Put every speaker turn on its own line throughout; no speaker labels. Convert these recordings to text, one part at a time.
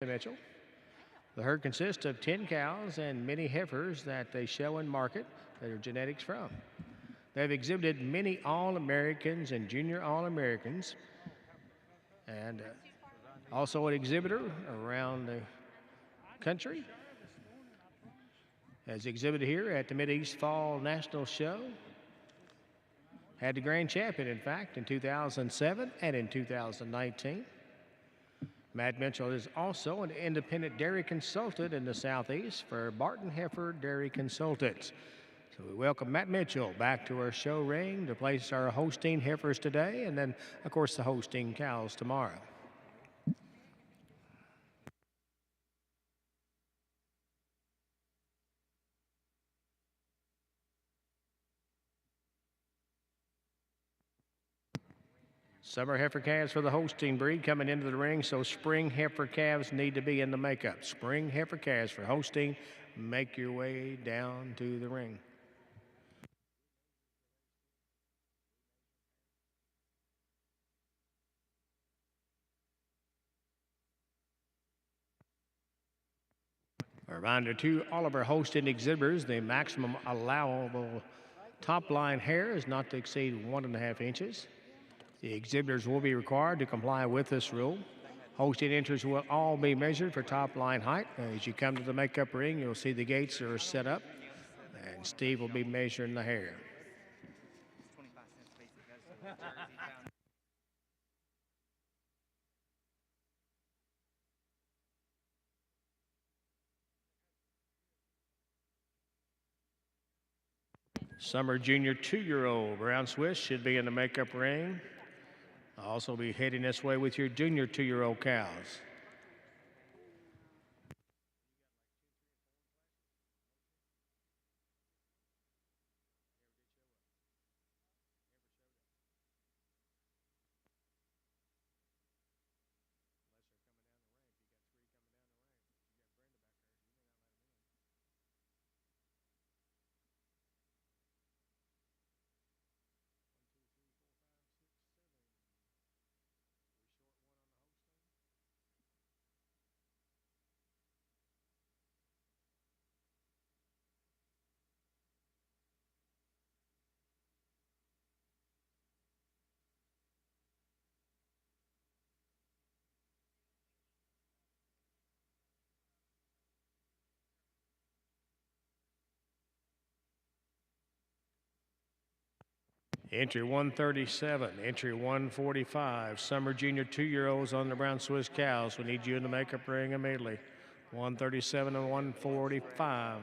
Mitchell. The herd consists of 10 cows and many heifers that they show and market their genetics from. They've exhibited many All-Americans and Junior All-Americans, and also an exhibitor around the country, as exhibited here at the Mideast Fall National Show. Had the grand champion, in fact, in 2007 and in 2019. Matt Mitchell is also an independent dairy consultant in the Southeast for Barton Heifer Dairy Consultants. So we welcome Matt Mitchell back to our show ring to place our Holstein heifers today, and then, of course, the Holstein cows tomorrow. Summer heifer calves for the Holstein breed coming into the ring, so spring heifer calves need to be in the makeup. Spring heifer calves for Holstein, make your way down to the ring. A reminder to all of our Holstein exhibitors, the maximum allowable top line hair is not to exceed 1.5 inches. The exhibitors will be required to comply with this rule. Holstein entries will all be measured for top line height. As you come to the makeup ring, you'll see the gates are set up, and Steve will be measuring the hair. Summer junior 2-year-old brown Swiss should be in the makeup ring. Also be heading this way with your junior 2-year-old cows. Entry 137, entry 145. Summer junior 2-year-olds on the brown Swiss cows. We need you in the makeup ring immediately. 137 and 145.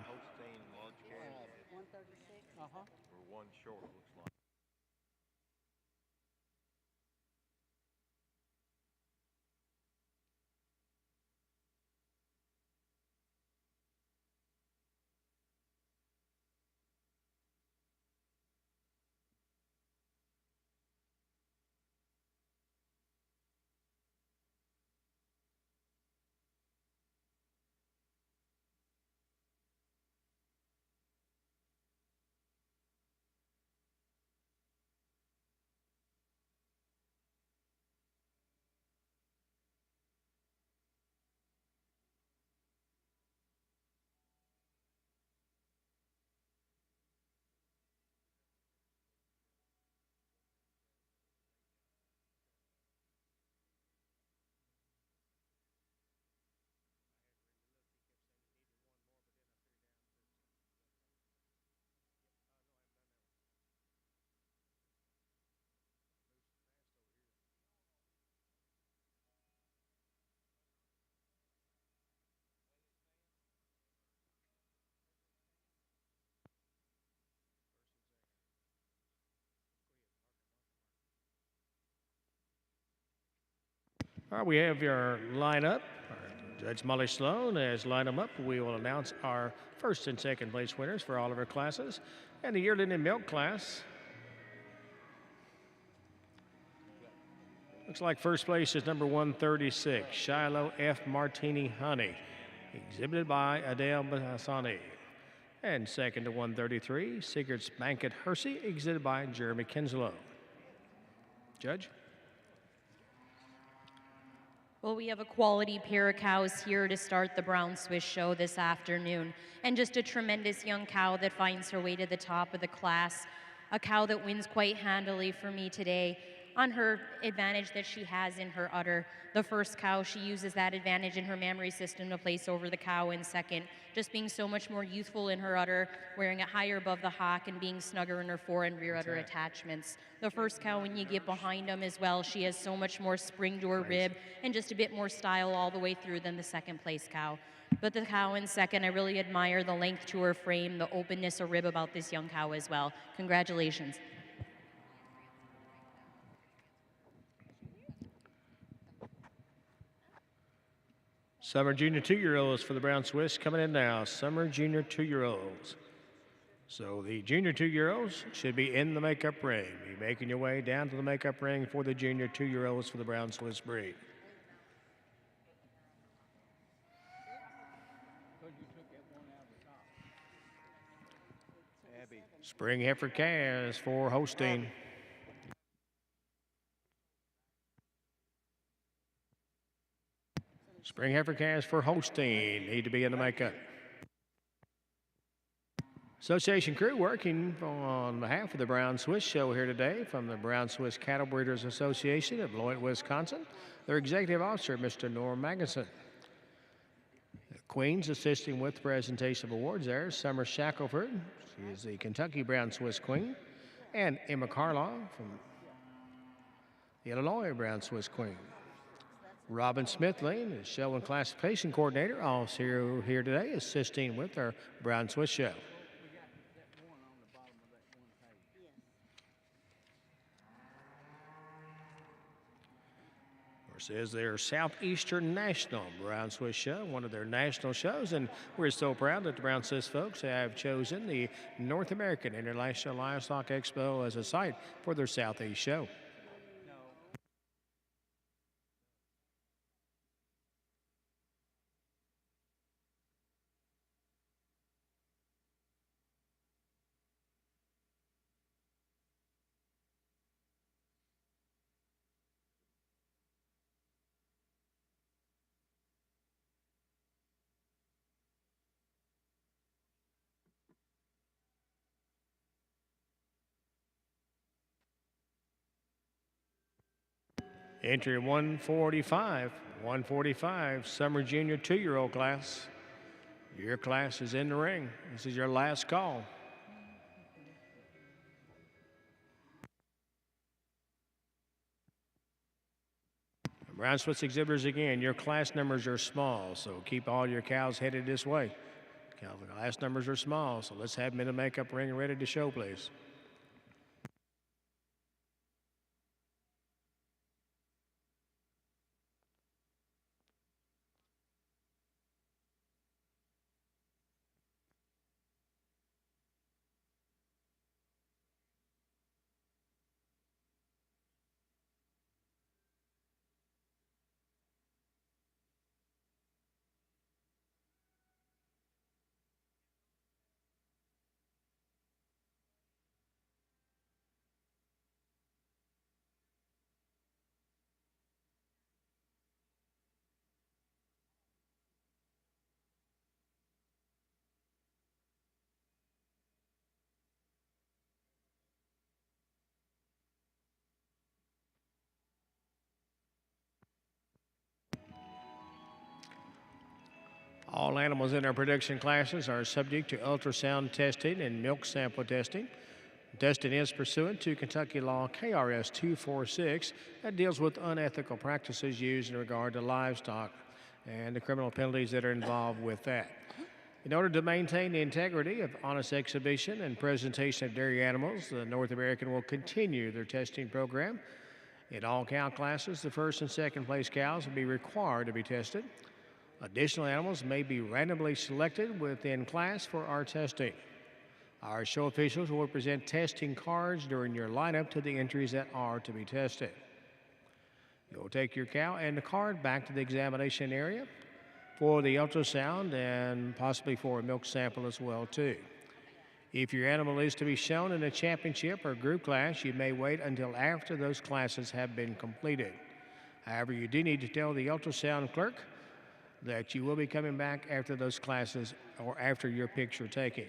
All right, we have your lineup. Judge Molly Sloan has lined them up. We will announce our first and second place winners for all of our classes. And the yearling and milk class. Looks like first place is number 136, Shiloh F. Martini Honey, exhibited by Adele Bassani. And second to 133, Sigurd's Banquet Hersey, exhibited by Jeremy Kinslow. Judge?
Well, we have a quality pair of cows here to start the Brown Swiss show this afternoon, and just a tremendous young cow that finds her way to the top of the class. A cow that wins quite handily for me today on her advantage that she has in her udder. The first cow, she uses that advantage in her mammary system to place over the cow in second, just being so much more youthful in her udder, wearing it higher above the hock and being snugger in her fore and rear udder attachments. The first cow, when you get behind them as well, she has so much more spring to her rib and just a bit more style all the way through than the second place cow. But the cow in second, I really admire the length to her frame, the openness of rib about this young cow as well. Congratulations.
Summer Junior 2-year-olds for the Brown Swiss coming in now. Summer Junior 2-year-olds. So the Junior 2-year-olds should be in the makeup ring. Be making your way down to the makeup ring for the Junior 2-year-olds for the Brown Swiss breed. Spring heifer calves for Holstein. Spring heifer calves for Holstein need to be in the makeup. Association crew working on behalf of the Brown Swiss show here today from the Brown Swiss Cattle Breeders Association of Beloit, Wisconsin. Their executive officer, Mr. Norm Magnuson. The Queens assisting with the presentation of awards there, Summer Shackelford. She is the Kentucky Brown Swiss Queen. And Emma Carlaw from the Illinois Brown Swiss Queen. Robin Smithley, the show and classification coordinator, also here today assisting with our Brown Swiss show. This is their Southeastern National Brown Swiss show, one of their national shows, and we're so proud that the Brown Swiss folks have chosen the North American International Livestock Expo as a site for their Southeast show. Entry 145, Summer Junior 2-year-old class. Your class is in the ring. This is your last call. Brown Swiss exhibitors again, your class numbers are small, so keep all your cows headed this way. The class numbers are small, so let's have them in the makeup ring and ready to show, please. All animals in our production classes are subject to ultrasound testing and milk sample testing. Testing is pursuant to Kentucky Law KRS 246 that deals with unethical practices used in regard to livestock and the criminal penalties that are involved with that. In order to maintain the integrity of honest exhibition and presentation of dairy animals, the North American will continue their testing program. In all cow classes, the first and second place cows will be required to be tested. Additional animals may be randomly selected within class for our testing. Our show officials will present testing cards during your lineup to the entries that are to be tested. You'll take your cow and the card back to the examination area for the ultrasound and possibly for a milk sample as well too. If your animal is to be shown in a championship or group class, you may wait until after those classes have been completed. However, you do need to tell the ultrasound clerk that you will be coming back after those classes or after your picture taking.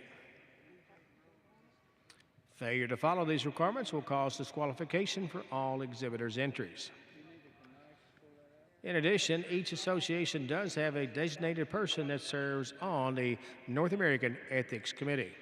Failure to follow these requirements will cause disqualification for all exhibitors' entries. In addition, each association does have a designated person that serves on the North American Ethics Committee.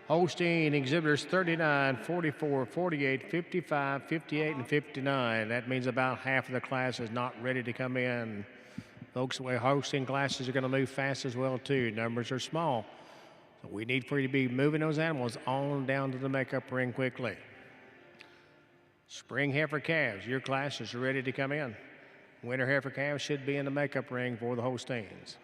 Holstein exhibitors 39, 44, 48, 55, 58, and 59. That means about half of the class is not ready to come in. Folks, the way Holstein classes are going to move fast as well, too. Numbers are small. So we need for you to be moving those animals on down to the makeup ring quickly. Spring heifer calves, your classes are ready to come in. Winter heifer calves should be in the makeup ring for the Holsteins.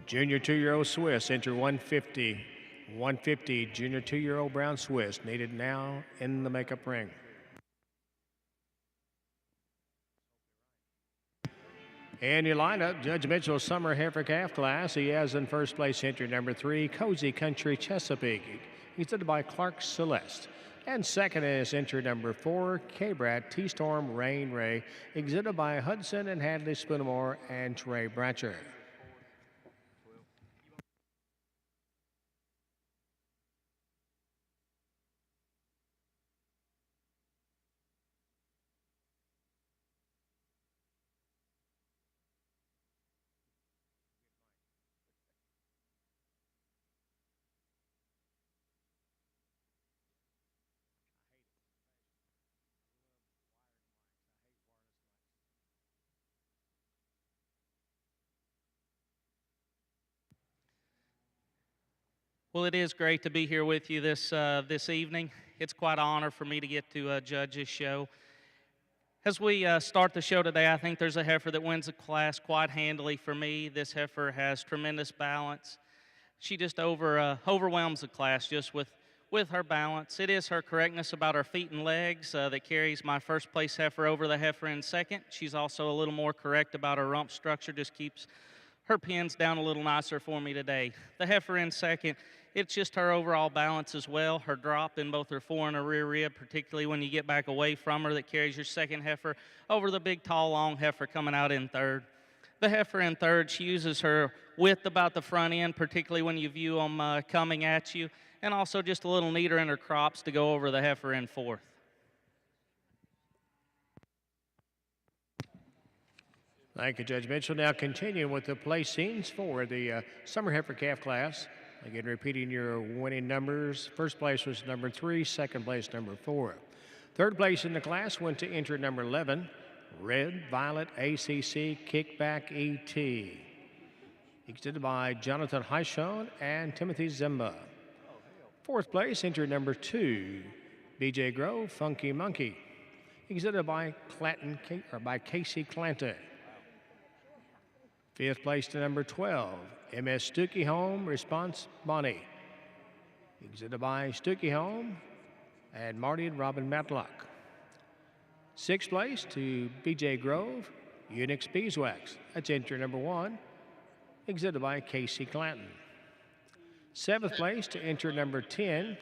Junior 2-year-old Swiss, enter 150. 150, junior 2-year-old brown Swiss, needed now in the makeup ring. In your lineup, Judge Mitchell's summer heifer calf class. He has in first place entry number 3, Cozy Country Chesapeake. He's led by Clark Celeste. And second is entry number 4, K-Brat T-Storm Rain Ray, exhibited by Hudson and Hadley Spoonamore and Trey Bratcher.
Well, it is great to be here with you this evening. It's quite an honor for me to get to judge this show. As we start the show today, I think there's a heifer that wins the class quite handily for me. This heifer has tremendous balance. She just overwhelms the class just with with her balance. It is her correctness about her feet and legs that carries my first place heifer over the heifer in second. She's also a little more correct about her rump structure, just keeps her pins down a little nicer for me today. The heifer in second, it's just her overall balance as well. Her drop in both her fore and her rear rib, particularly when you get back away from her, that carries your second heifer over the big, tall, long heifer coming out in third. The heifer in third, she uses her width about the front end, particularly when you view them coming at you, and also just a little neater in her crops to go over the heifer in fourth.
Thank you, Judge Mitchell. Now continuing with the placings for the Summer Heifer Calf class. Again, repeating your winning numbers. First place was number 3, second place number 4. Third place in the class went to entry number 11, Red Violet ACC Kickback ET. Extended by Jonathan Heishon and Timothy Zimba. Fourth place, entry number 2, BJ Grove Funky Monkey. Extended by Casey Clanton. Fifth place to number 12, MS Stuckey Home Response Bonnie. Exhibited by Stuckey Home and Marty and Robin Matlock. Sixth place to BJ Grove, Unix Beeswax. That's entry number 1, exhibited by Casey Clanton. Seventh place to entry number 10,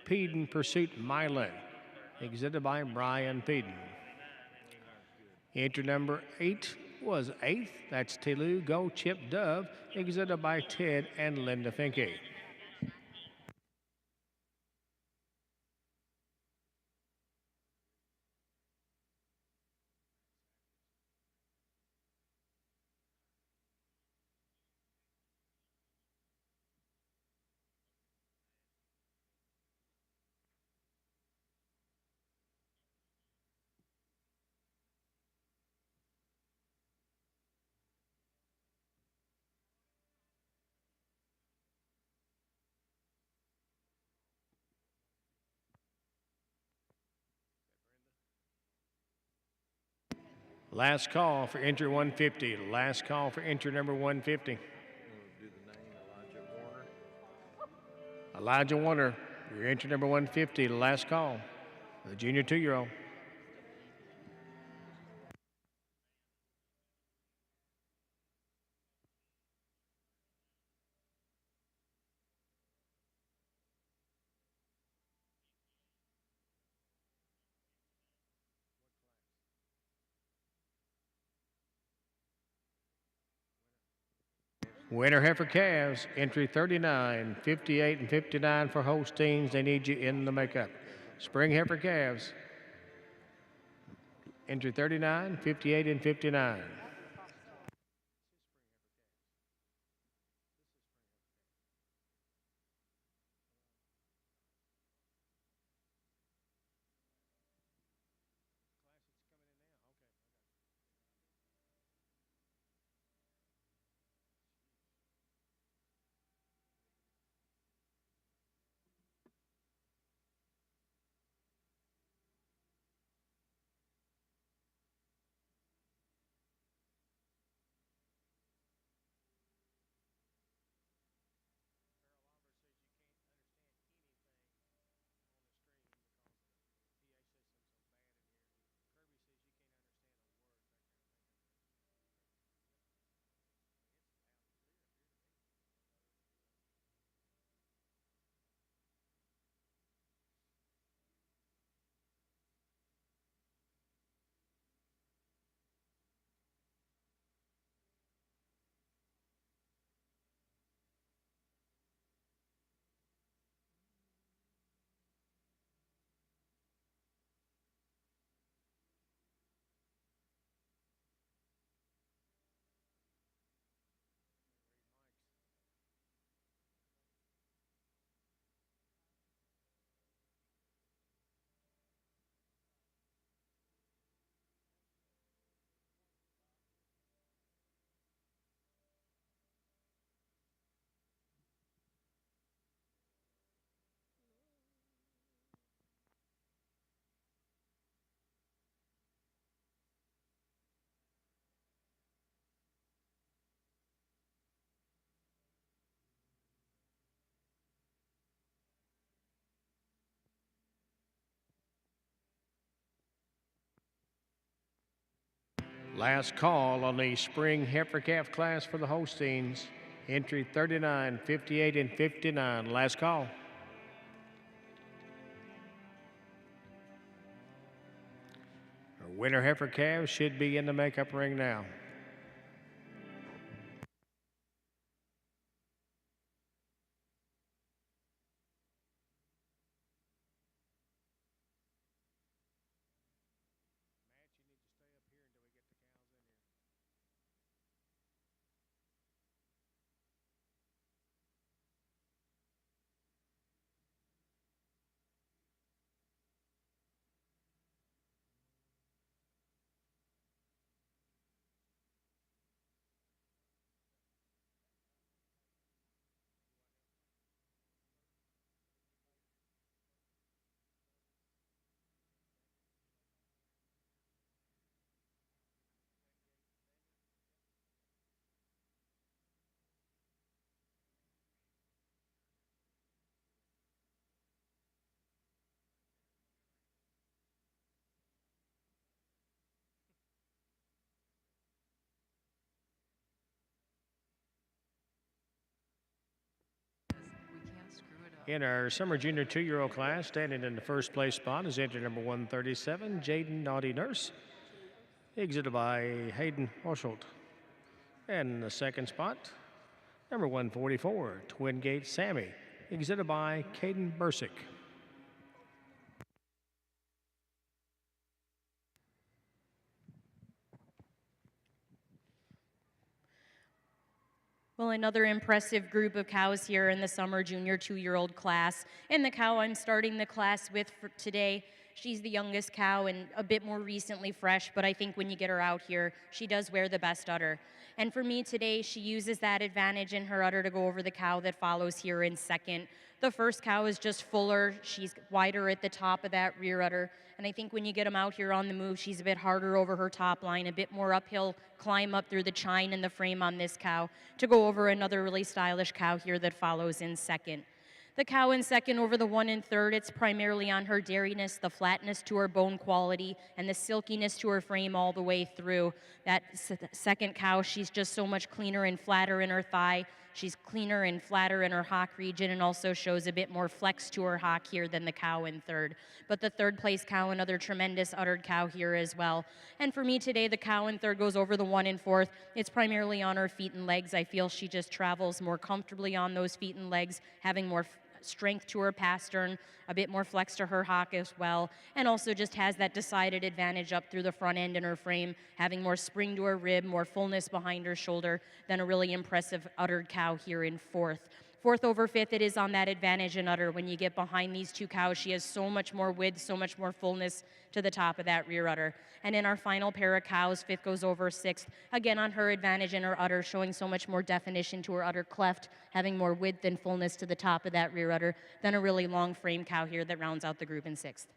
Peden Pursuit Milan, exhibited by Brian Peden. Entry number 8 was 8th. That's Telu Go Chip Dove, exhibited by Ted and Linda Finke. Last call for entry 150. Last call for entry number 150. Elijah Warner, your entry number 150, last call. The junior 2-year-old. Winner heifer calves, entry 39, 58, and 59 for Holsteins. They need you in the makeup. Spring heifer calves, entry 39, 58, and 59. Last call on the spring heifer calf class for the Holsteins. Entry 39, 58, and 59. Last call. Our winner heifer calves should be in the makeup ring now. In our summer junior 2-year-old class, standing in the first place spot is entry number 137, Jaden Naughty Nurse, exited by Hayden Horsholt. And in the second spot, number 144, Twin Gate Sammy, exited by Caden Bursick.
Well, another impressive group of cows here in the summer junior 2-year-old class. And the cow I'm starting the class with for today, she's the youngest cow and a bit more recently fresh, but I think when you get her out here, she does wear the best udder. And for me today, she uses that advantage in her udder to go over the cow that follows here in second. The first cow is just fuller. She's wider at the top of that rear udder. And I think when you get them out here on the move, she's a bit harder over her top line, a bit more uphill climb up through the chine and the frame on this cow to go over another really stylish cow here that follows in second. The cow in second over the one in third, it's primarily on her dairiness, the flatness to her bone quality, and the silkiness to her frame all the way through. That second cow, she's just so much cleaner and flatter in her thigh. She's cleaner and flatter in her hock region and also shows a bit more flex to her hock here than the cow in third. But the third place cow, another tremendous uddered cow here as well. And for me today, the cow in third goes over the one in fourth. It's primarily on her feet and legs. I feel she just travels more comfortably on those feet and legs, having more strength to her pastern, a bit more flex to her hock as well, and also just has that decided advantage up through the front end in her frame, having more spring to her rib, more fullness behind her shoulder than a really impressive uddered cow here in fourth. Fourth over fifth, it is on that advantage in udder. When you get behind these two cows, she has so much more width, so much more fullness to the top of that rear udder. And in our final pair of cows, fifth goes over sixth, again on her advantage in her udder, showing so much more definition to her udder cleft, having more width and fullness to the top of that rear udder than a really long frame cow here that rounds out the group in sixth.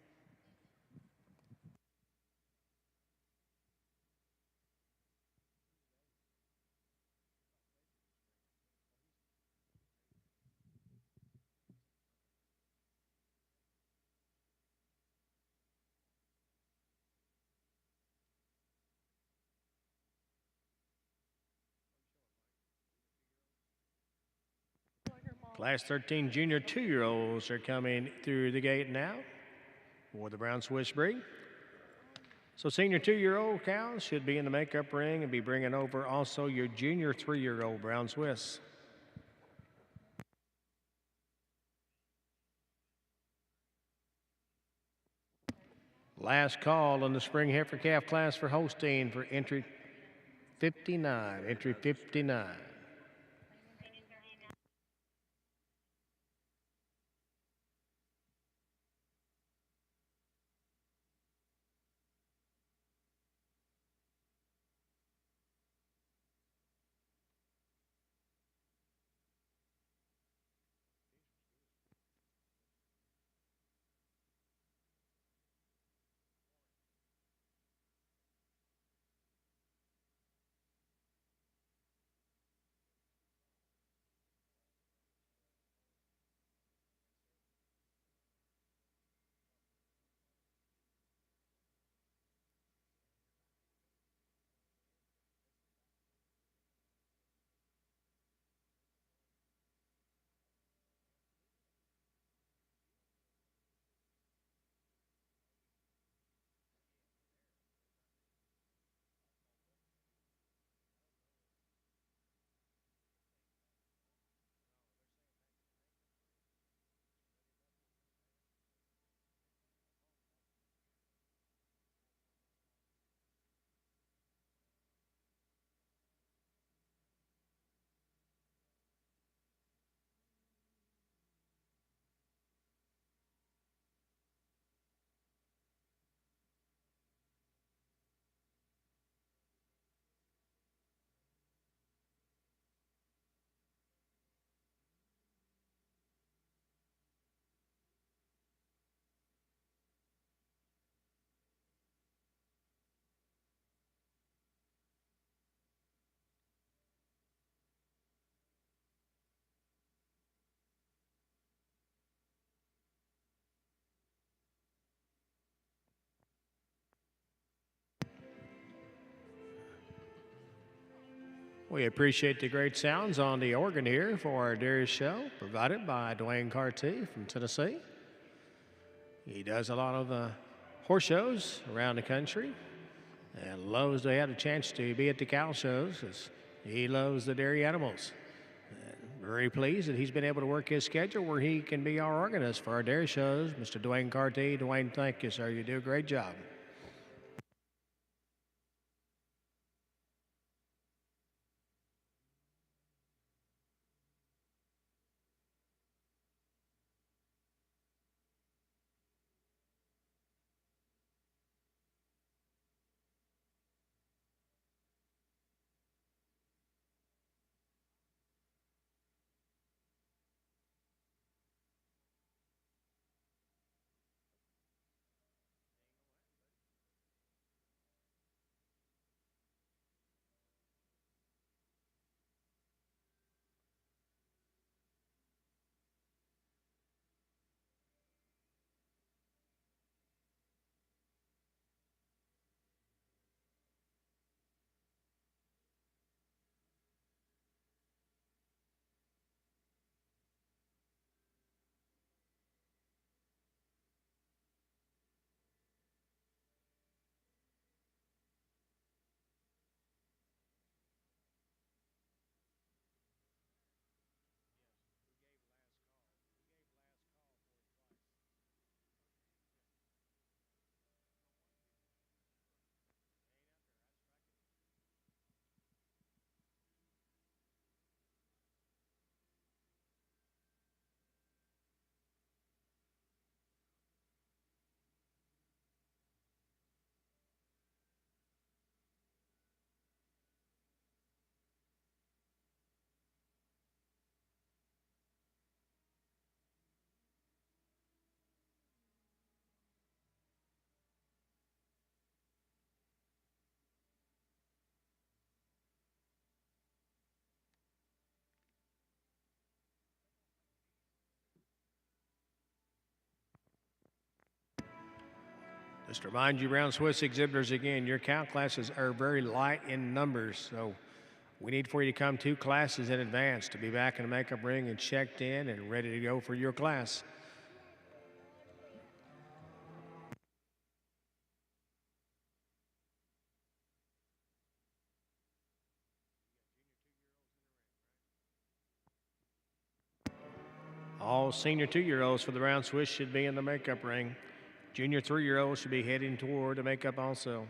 Class 13 junior 2-year-olds are coming through the gate now for the Brown Swiss breed. So senior 2-year-old cows should be in the makeup ring and be bringing over also your junior 3-year-old Brown Swiss. Last call on the spring heifer calf class for Holstein for entry 59. Entry 59. We appreciate the great sounds on the organ here for our dairy show, provided by Dwayne Carty from Tennessee. He does a lot of horse shows around the country and loves to have a chance to be at the cow shows as he loves the dairy animals. Very pleased that he's been able to work his schedule where he can be our organist for our dairy shows. Mr. Dwayne Carty. Dwayne, thank you, sir. You do a great job. Just to remind you, Brown Swiss exhibitors, again, your cow classes are very light in numbers, so we need for you to come 2 classes in advance to be back in the makeup ring and checked in and ready to go for your class. All senior 2-year-olds for the Brown Swiss should be in the makeup ring. Junior 3-year-olds should be heading toward the makeup also.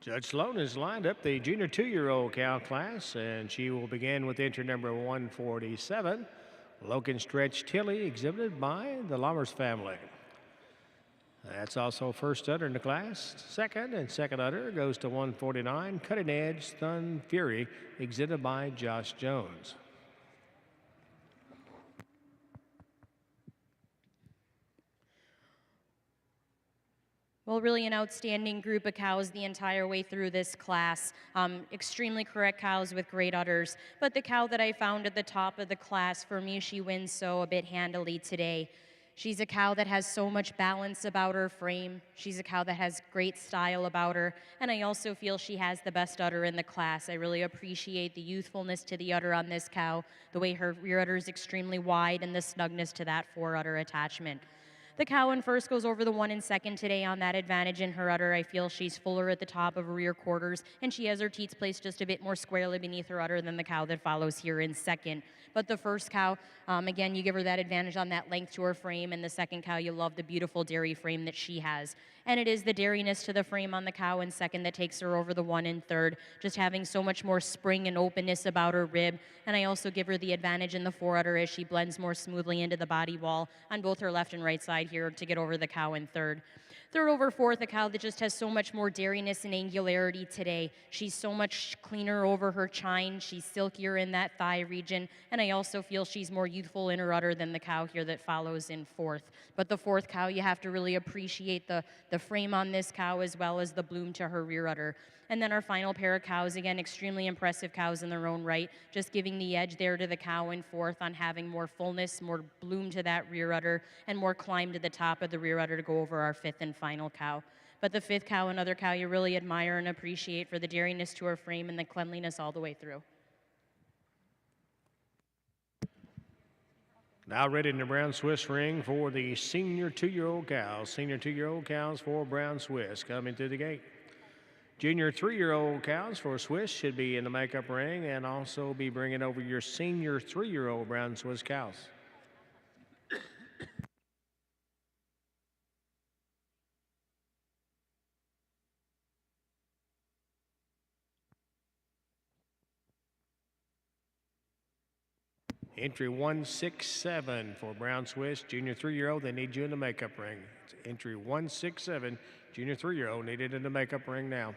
Judge Sloan has lined up the junior 2-year-old cow class, and she will begin with entry number 147, Logan Stretch Tilly, exhibited by the Lammers family. That's also first udder in the class. Second and second udder goes to 149, Cutting Edge Stun Fury, exhibited by Josh Jones.
Well, really an outstanding group of cows the entire way through this class. Extremely correct cows with great udders. But the cow that I found at the top of the class, for me, she wins so a bit handily today. She's a cow that has so much balance about her frame. She's a cow that has great style about her. And I also feel she has the best udder in the class. I really appreciate the youthfulness to the udder on this cow, the way her rear udder is extremely wide, and the snugness to that fore udder attachment. The cow in first goes over the 1 in second today on that advantage in her udder. I feel she's fuller at the top of her rear quarters, and she has her teats placed just a bit more squarely beneath her udder than the cow that follows here in second. But the first cow, again, you give her that advantage on that length to her frame, and the second cow, you love the beautiful dairy frame that she has. And it is the dairiness to the frame on the cow in second that takes her over the 1 in third, just having so much more spring and openness about her rib. And I also give her the advantage in the fore udder as she blends more smoothly into the body wall on both her left and right side here to get over the cow in third. Third over fourth, a cow that just has so much more dairiness and angularity today. She's so much cleaner over her chine. She's silkier in that thigh region. And I also feel she's more youthful in her udder than the cow here that follows in fourth. But the fourth cow, you have to really appreciate the frame on this cow as well as the bloom to her rear udder. And then our final pair of cows, again, extremely impressive cows in their own right, just giving the edge there to the cow in fourth on having more fullness, more bloom to that rear udder, and more climb to the top of the rear udder to go over our fifth and final cow. But the fifth cow, another cow you really admire and appreciate for the dairiness to her frame and the cleanliness all the way through.
Now ready in the brown Swiss ring for the senior 2-year-old cows. Senior 2-year-old cows for brown Swiss coming to the gate. Junior 3-year-old cows for Swiss should be in the makeup ring and also be bringing over your senior 3-year-old brown Swiss cows. Entry 167 for brown Swiss, junior 3-year-old, they need you in the makeup ring. It's entry 167, junior 3-year-old needed in the makeup ring now.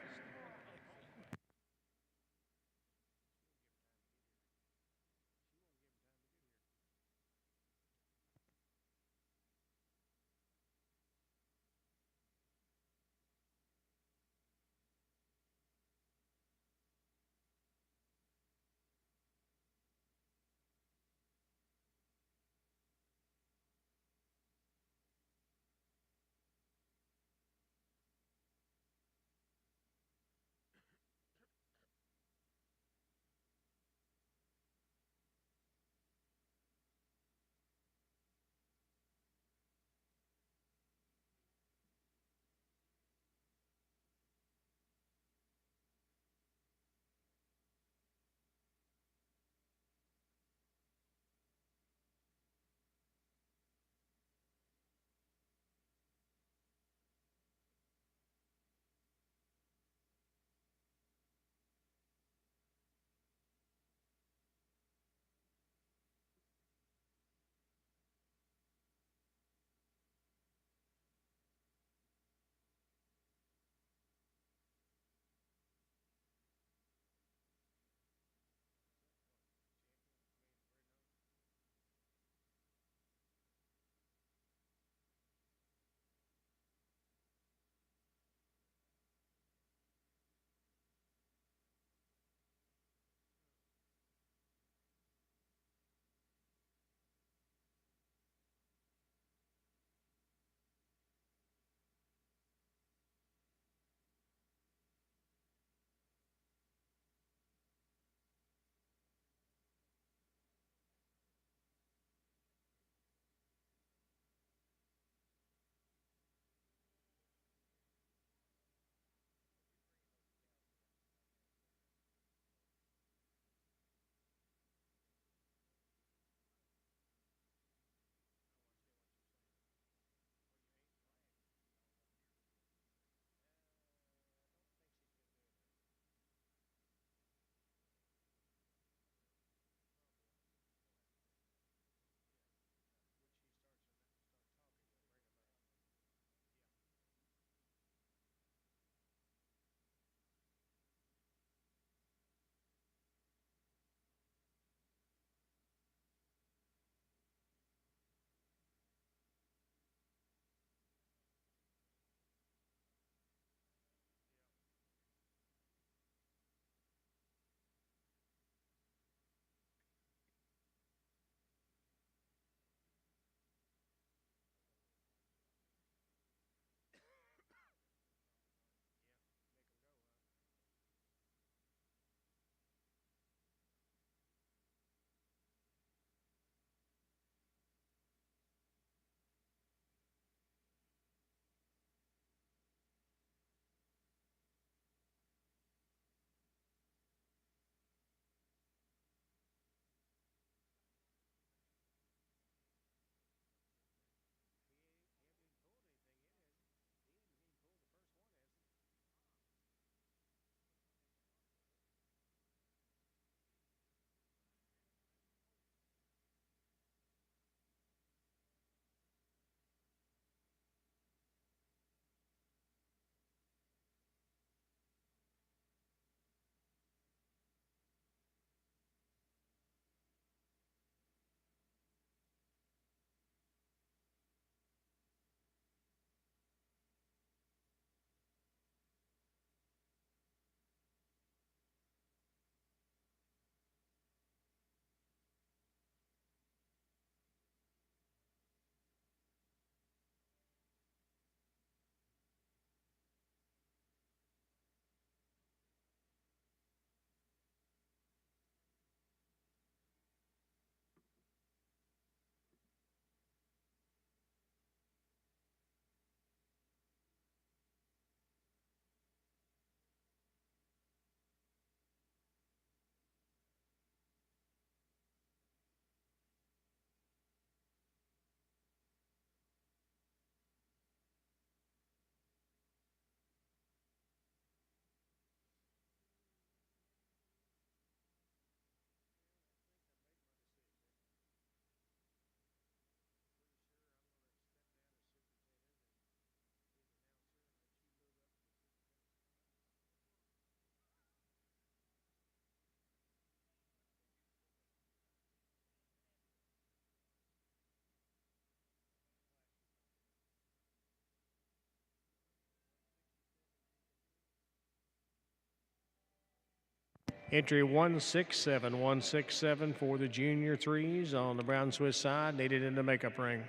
Entry 167, for the junior threes on the Brown Swiss side, needed in the makeup ring.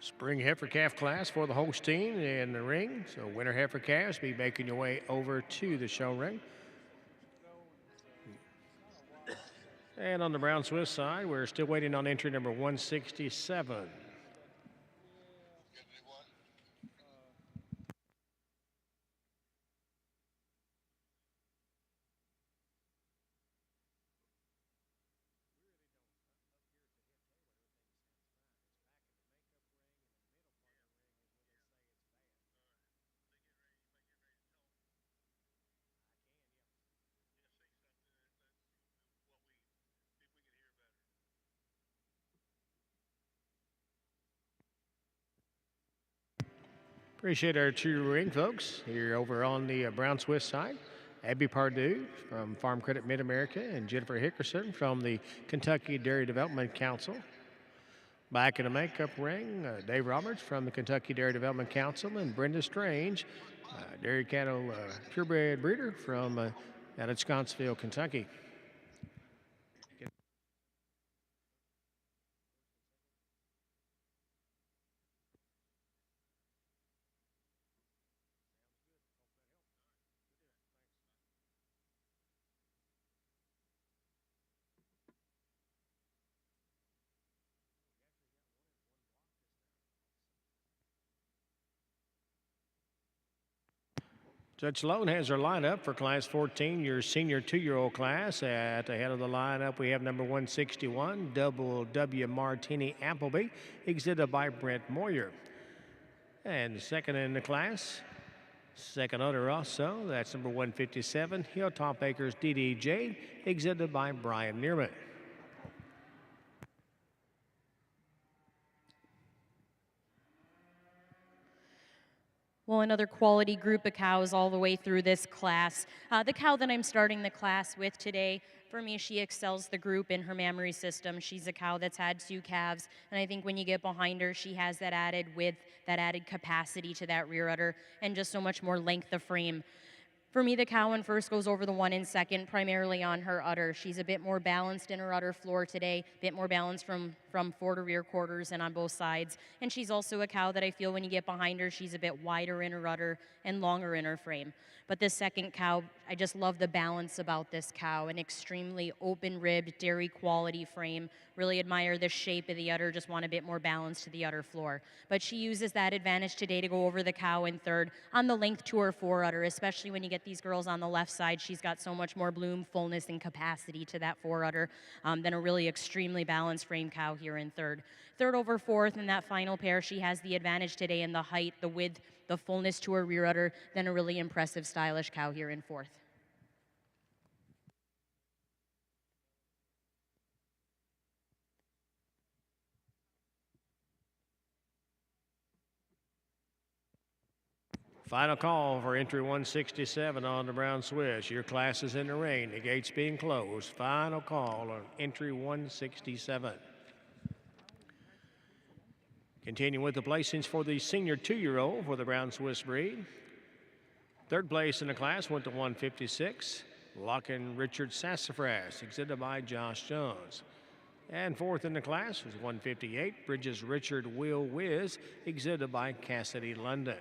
Spring heifer calf class for the Holstein in the ring. So winter heifer calves be making your way over to the show ring. And on the Brown Swiss side, we're still waiting on entry number 167. Appreciate our two ring folks here over on the Brown Swiss side. Abby Pardue from Farm Credit Mid America and Jennifer Hickerson from the Kentucky Dairy Development Council. Back in the makeup ring, Dave Roberts from the Kentucky Dairy Development Council and Brenda Strange, dairy cattle purebred breeder from out of Scottsville, Kentucky. Judge Sloan has her lineup for Class 14, your senior 2-year-old class. At the head of the lineup, we have number 161, Double W Martini Appleby, exhibited by Brent Moyer. And second in the class, second under also, that's number 157, Hilltop Acres DDJ, exhibited by Brian Neerman.
Well, another quality group of cows all the way through this class. The cow that I'm starting the class with today, for me, she excels the group in her mammary system. She's a cow that's had 2 calves, and I think when you get behind her, she has that added width, that added capacity to that rear udder, and just so much more length of frame. For me, the cow in first goes over the 1 in second, primarily on her udder. She's a bit more balanced in her udder floor today, a bit more balanced from fore to rear quarters and on both sides. And she's also a cow that I feel when you get behind her, she's a bit wider in her udder and longer in her frame. But this second cow, I just love the balance about this cow. An extremely open-ribbed, dairy quality frame. Really admire the shape of the udder, just want a bit more balance to the udder floor. But she uses that advantage today to go over the cow in third on the length to her fore udder, especially when you get these girls on the left side. She's got so much more bloom, fullness, and capacity to that fore udder than a really extremely balanced frame cow here in third. Third over fourth in that final pair, she has the advantage today in the height, the width, the fullness to her rear udder, than a really impressive, stylish cow here in fourth.
Final call for entry 167 on the Brown Swiss. Your class is in the ring. The gates being closed. Final call on entry 167. Continuing with the placings for the senior 2-year-old for the Brown Swiss breed. Third place in the class went to 156. Lockin Richard Sassafras, exhibited by Josh Jones. And fourth in the class was 158. Bridges Richard Will Wiz, exhibited by Cassidy London.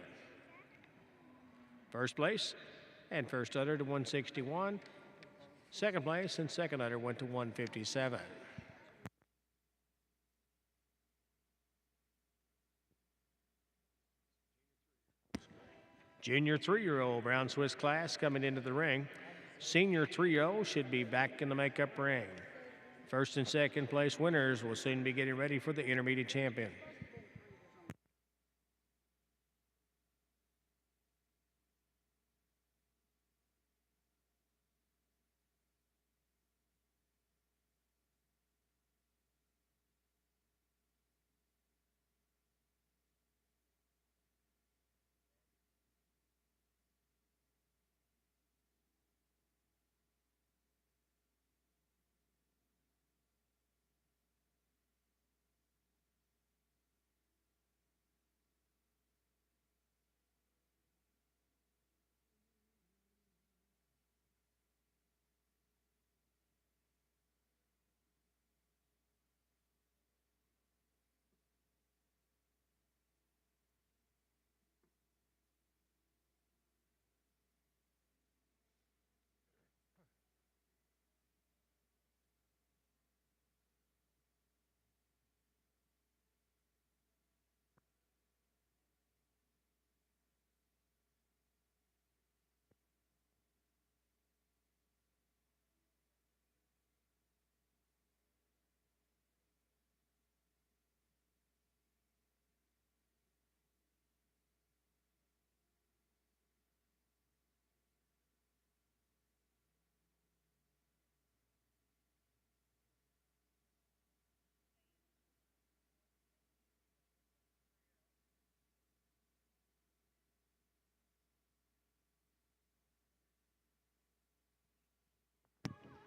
First place and first udder to 161. Second place and second udder went to 157. Junior 3-year-old Brown Swiss class coming into the ring. Senior 3-year-old should be back in the makeup ring. First and second place winners will soon be getting ready for the intermediate champion.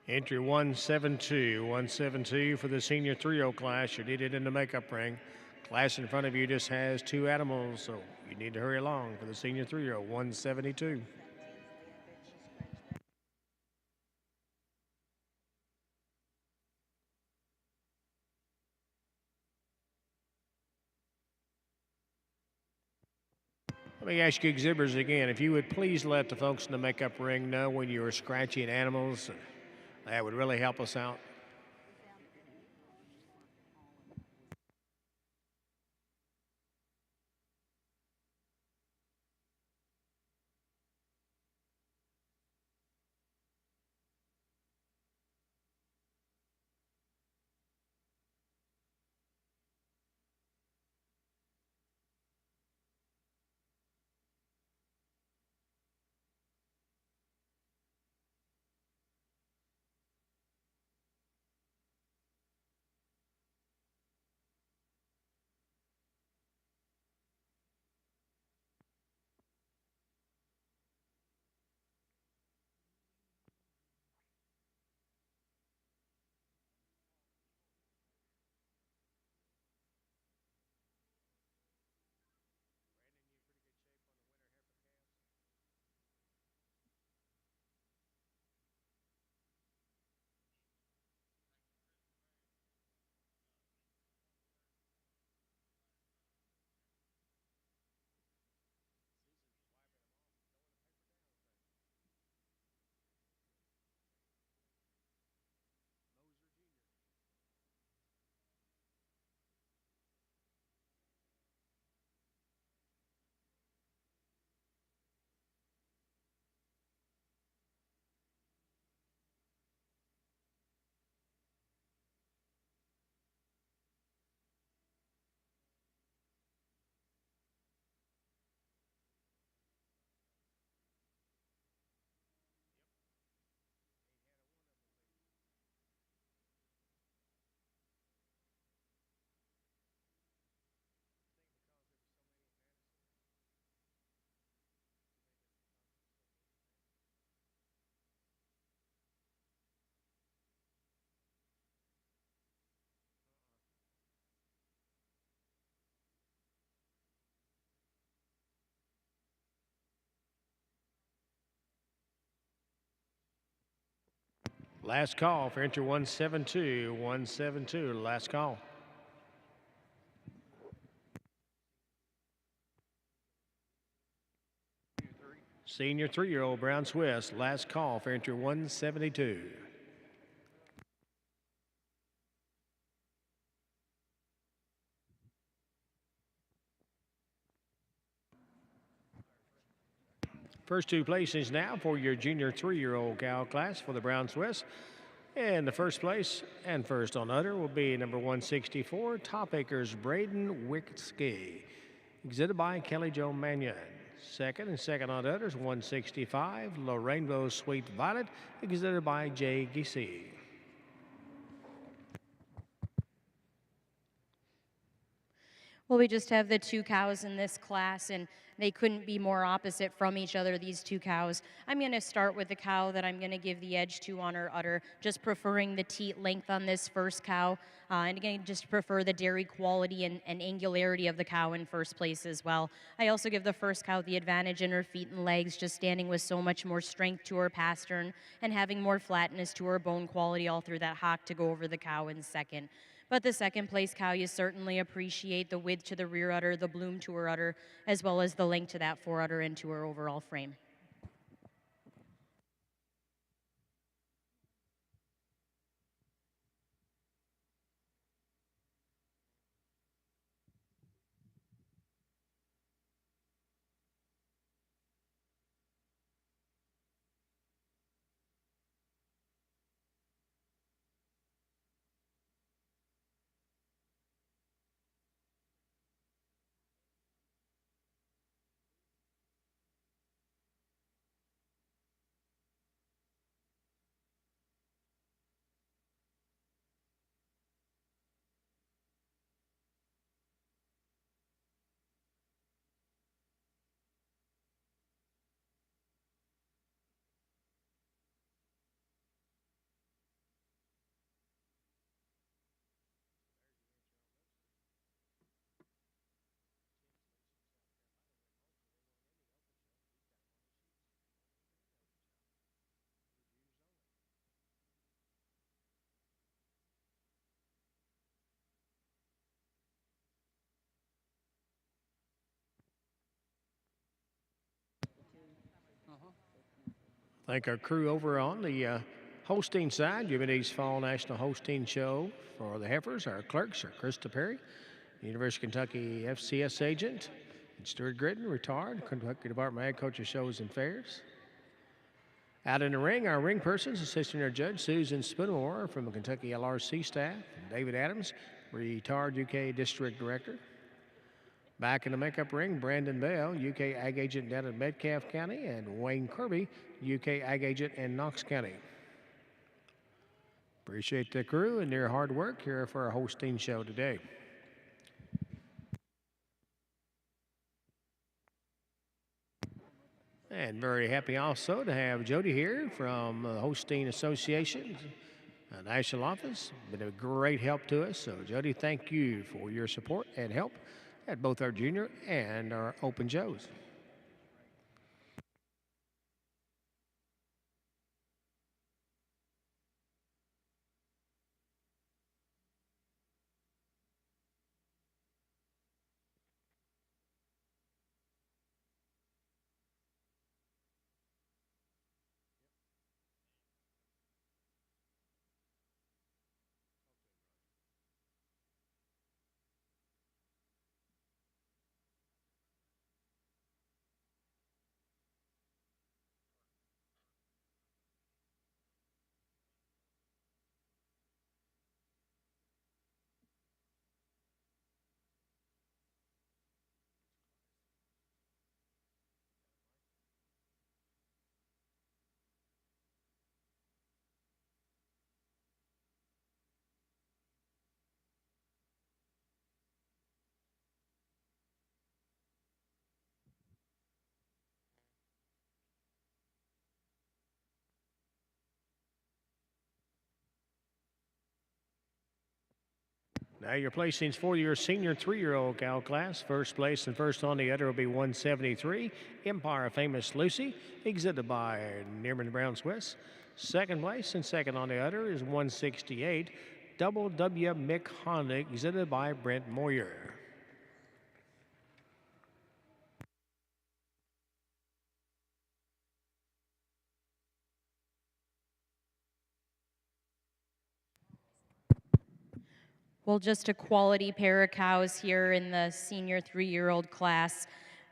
Entry 172, 172 for the senior 3-0 class. You're needed in the makeup ring. Class in front of you just has 2 animals, so you need to hurry along for the senior 3-0, 172. Let me ask you exhibitors again, if you would please let the folks in the makeup ring know when you are scratching animals, that would really help us out. Last call for entry 172, 172, last call. Senior 3-year-old Brown Swiss, last call for entry 172. First 2 places now for your junior 3-year-old cow class for the Brown Swiss. And the first place and first on udder will be number 164, Top Acres Braden Wickski, exhibited by Kelly Jo Mannion. Second and second on udder is 165, La Rainbow Sweet Violet, exhibited by Jay Gissi.
Well, we just have the 2 cows in this class, and they couldn't be more opposite from each other, these 2 cows. I'm going to start with the cow that I'm going to give the edge to on her udder, just preferring the teat length on this first cow. And again, just prefer the dairy quality and angularity of the cow in first place as well. I also give the first cow the advantage in her feet and legs, just standing with so much more strength to her pastern and having more flatness to her bone quality all through that hock to go over the cow in second. But the second place cow, you certainly appreciate the width to the rear udder, the bloom to her udder, as well as the length to that fore udder and to her overall frame.
Thank our crew over on the Holstein side, UMD's Fall National Holstein Show for the Heifers. Our clerks are Krista Perry, University of Kentucky FCS agent, and Stuart Gritton, retired, Kentucky Department of Agriculture Shows and Fairs. Out in the ring, our ring persons, assisting our judge, Susan Spinmore from the Kentucky LRC staff, and David Adams, retired UK District Director. Back in the makeup ring, Brandon Bell, UK Ag Agent down in Metcalfe County, and Wayne Kirby, UK Ag Agent in Knox County. Appreciate the crew and their hard work here for our Holstein show today. And very happy also to have Jody here from the Holstein Association National Office. Been a great help to us. So Jody, thank you for your support and help at both our junior and our open shows. Now your placings for your senior 3-year-old cow class. First place and first on the udder will be 173, Empire Famous Lucy, exhibited by Nearman Brown Swiss. Second place and second on the udder is 168, Double W Mick Honda, exhibited by Brent Moyer.
Well, just a quality pair of cows here in the senior 3-year-old class.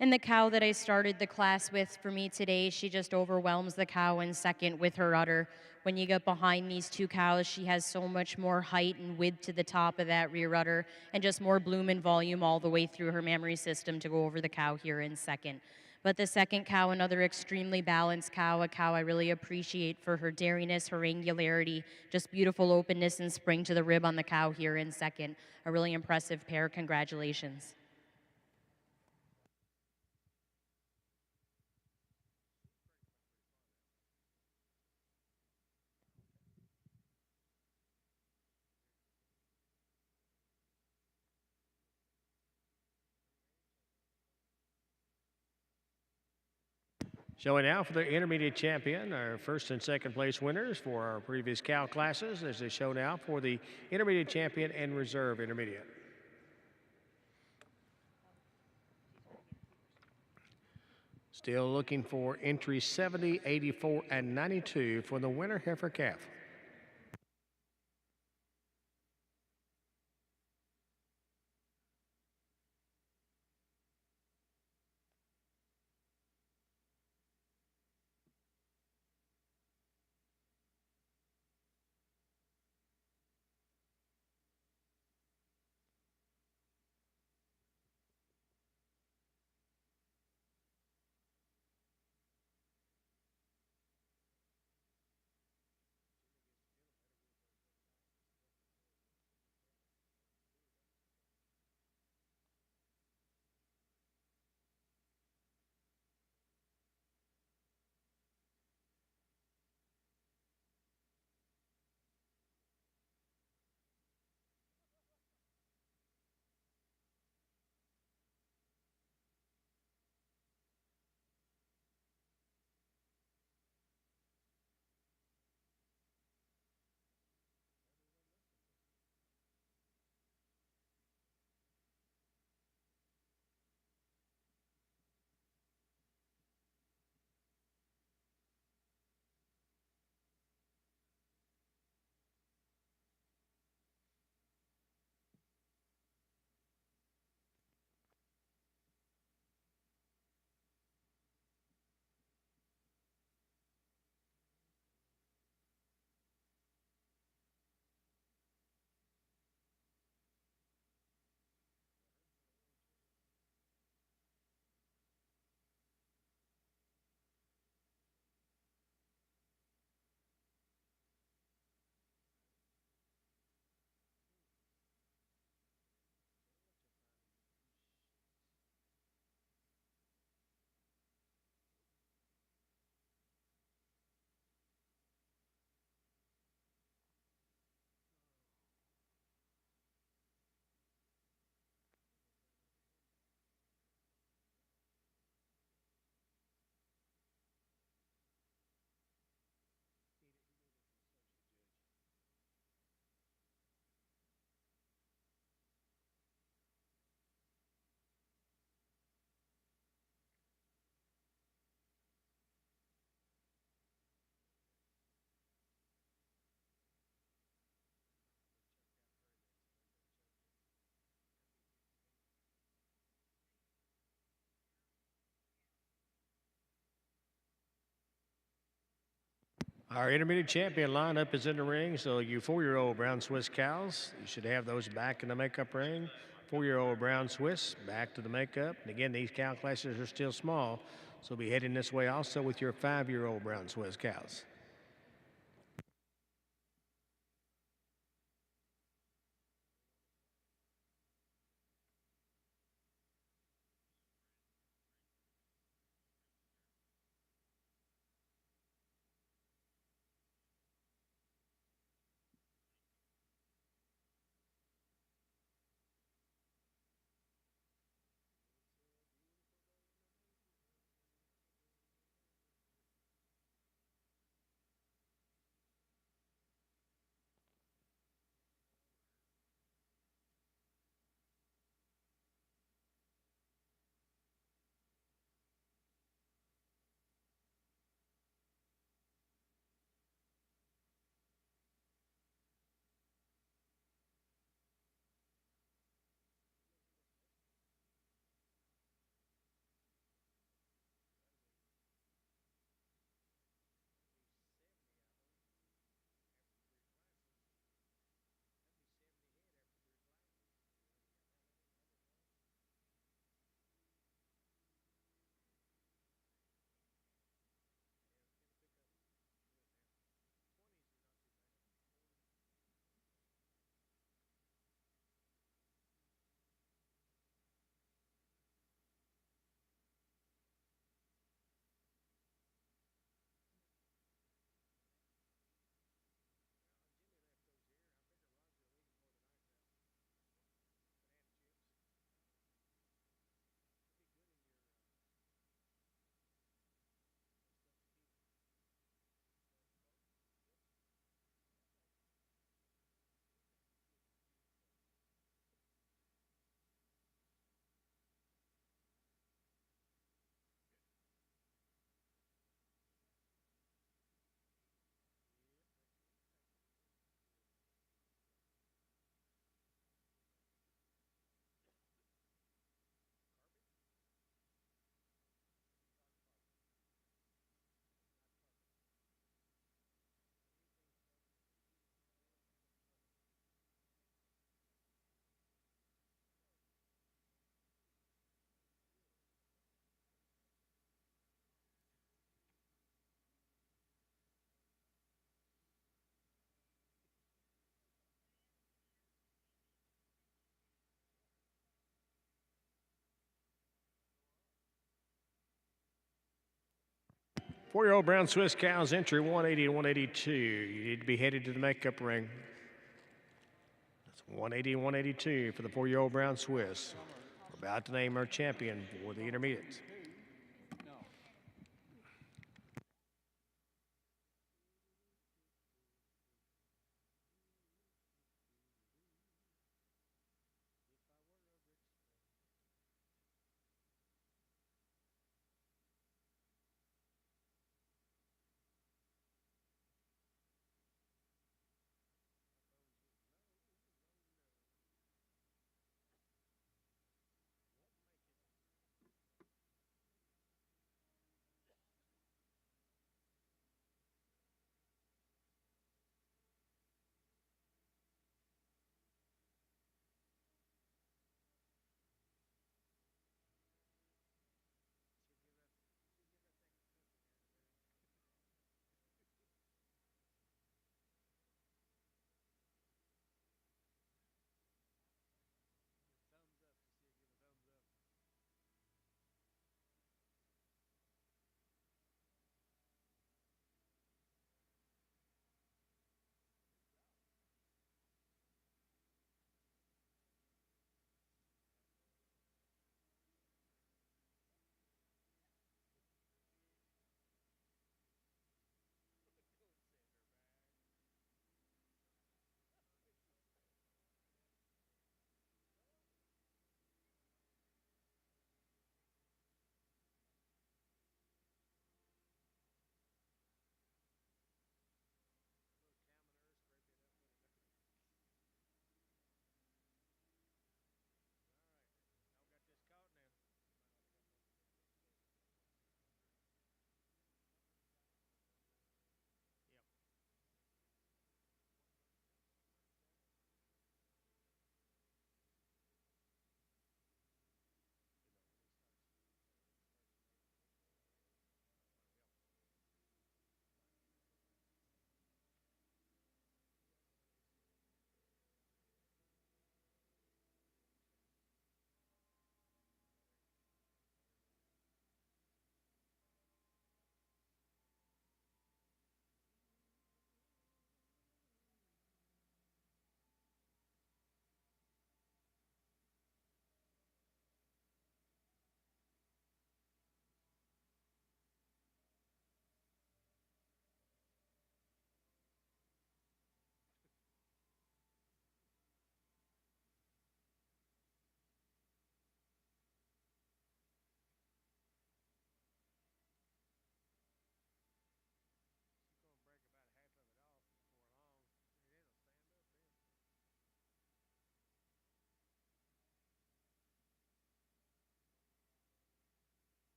And the cow that I started the class with for me today, she just overwhelms the cow in second with her udder. When you get behind these two cows, she has so much more height and width to the top of that rear udder and just more bloom and volume all the way through her mammary system to go over the cow here in second. But the second cow, another extremely balanced cow, a cow I really appreciate for her dairiness, her angularity, just beautiful openness and spring to the rib on the cow here in second. A really impressive pair. Congratulations.
Showing now for the intermediate champion, our first and second place winners for our previous cow classes, as they show now for the intermediate champion and reserve intermediate. Still looking for entry 70, 84, and 92 for the winner heifer calf. Our intermediate champion lineup is in the ring, so you 4-year-old brown Swiss cows, you should have those back in the makeup ring. 4-year-old brown Swiss back to the makeup. And again, these cow classes are still small, so be heading this way also with your 5-year-old brown Swiss cows. Four-year-old brown Swiss cows entry 180 and 182. You need to be headed to the makeup ring. That's 180 and 182 for the 4-year-old brown Swiss. We're about to name our champion for the intermediates.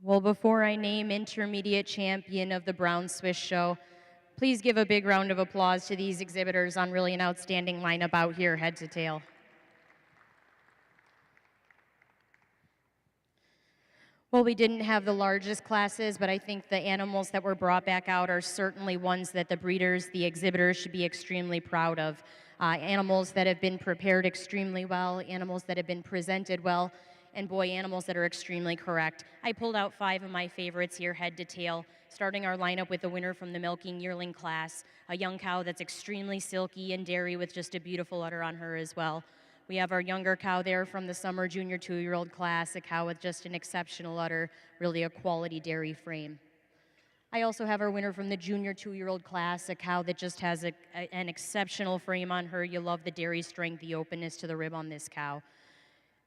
Well, before I name intermediate champion of the Brown Swiss show, please give a big round of applause to these exhibitors on really an outstanding lineup out here, head to tail. Well, we didn't have the largest classes, but I think the animals that were brought back out are certainly ones that the breeders, the exhibitors should be extremely proud of. Animals that have been prepared extremely well, animals that have been presented well, and boy, animals that are extremely correct. I pulled out 5 of my favorites here, head to tail, starting our lineup with the winner from the milking yearling class, a young cow that's extremely silky and dairy with just a beautiful udder on her as well. We have our younger cow there from the summer junior 2-year-old class, a cow with just an exceptional udder, really a quality dairy frame. I also have our winner from the junior 2-year-old class, a cow that just has an exceptional frame on her. You love the dairy strength, the openness to the rib on this cow.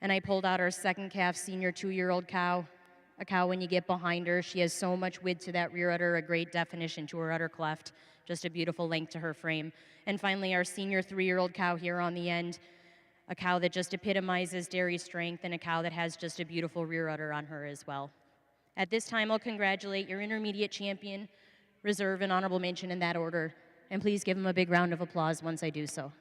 And I pulled out our second calf, senior 2-year-old cow, a cow when you get behind her, she has so much width to that rear udder, a great definition to her udder cleft, just a beautiful length to her frame. And finally, our senior 3-year-old cow here on the end, a cow that just epitomizes dairy strength and a cow that has just a beautiful rear udder on her as well. At this time, I'll congratulate your intermediate champion, reserve, and honorable mention in that order. And please give them a big round of applause once I do so.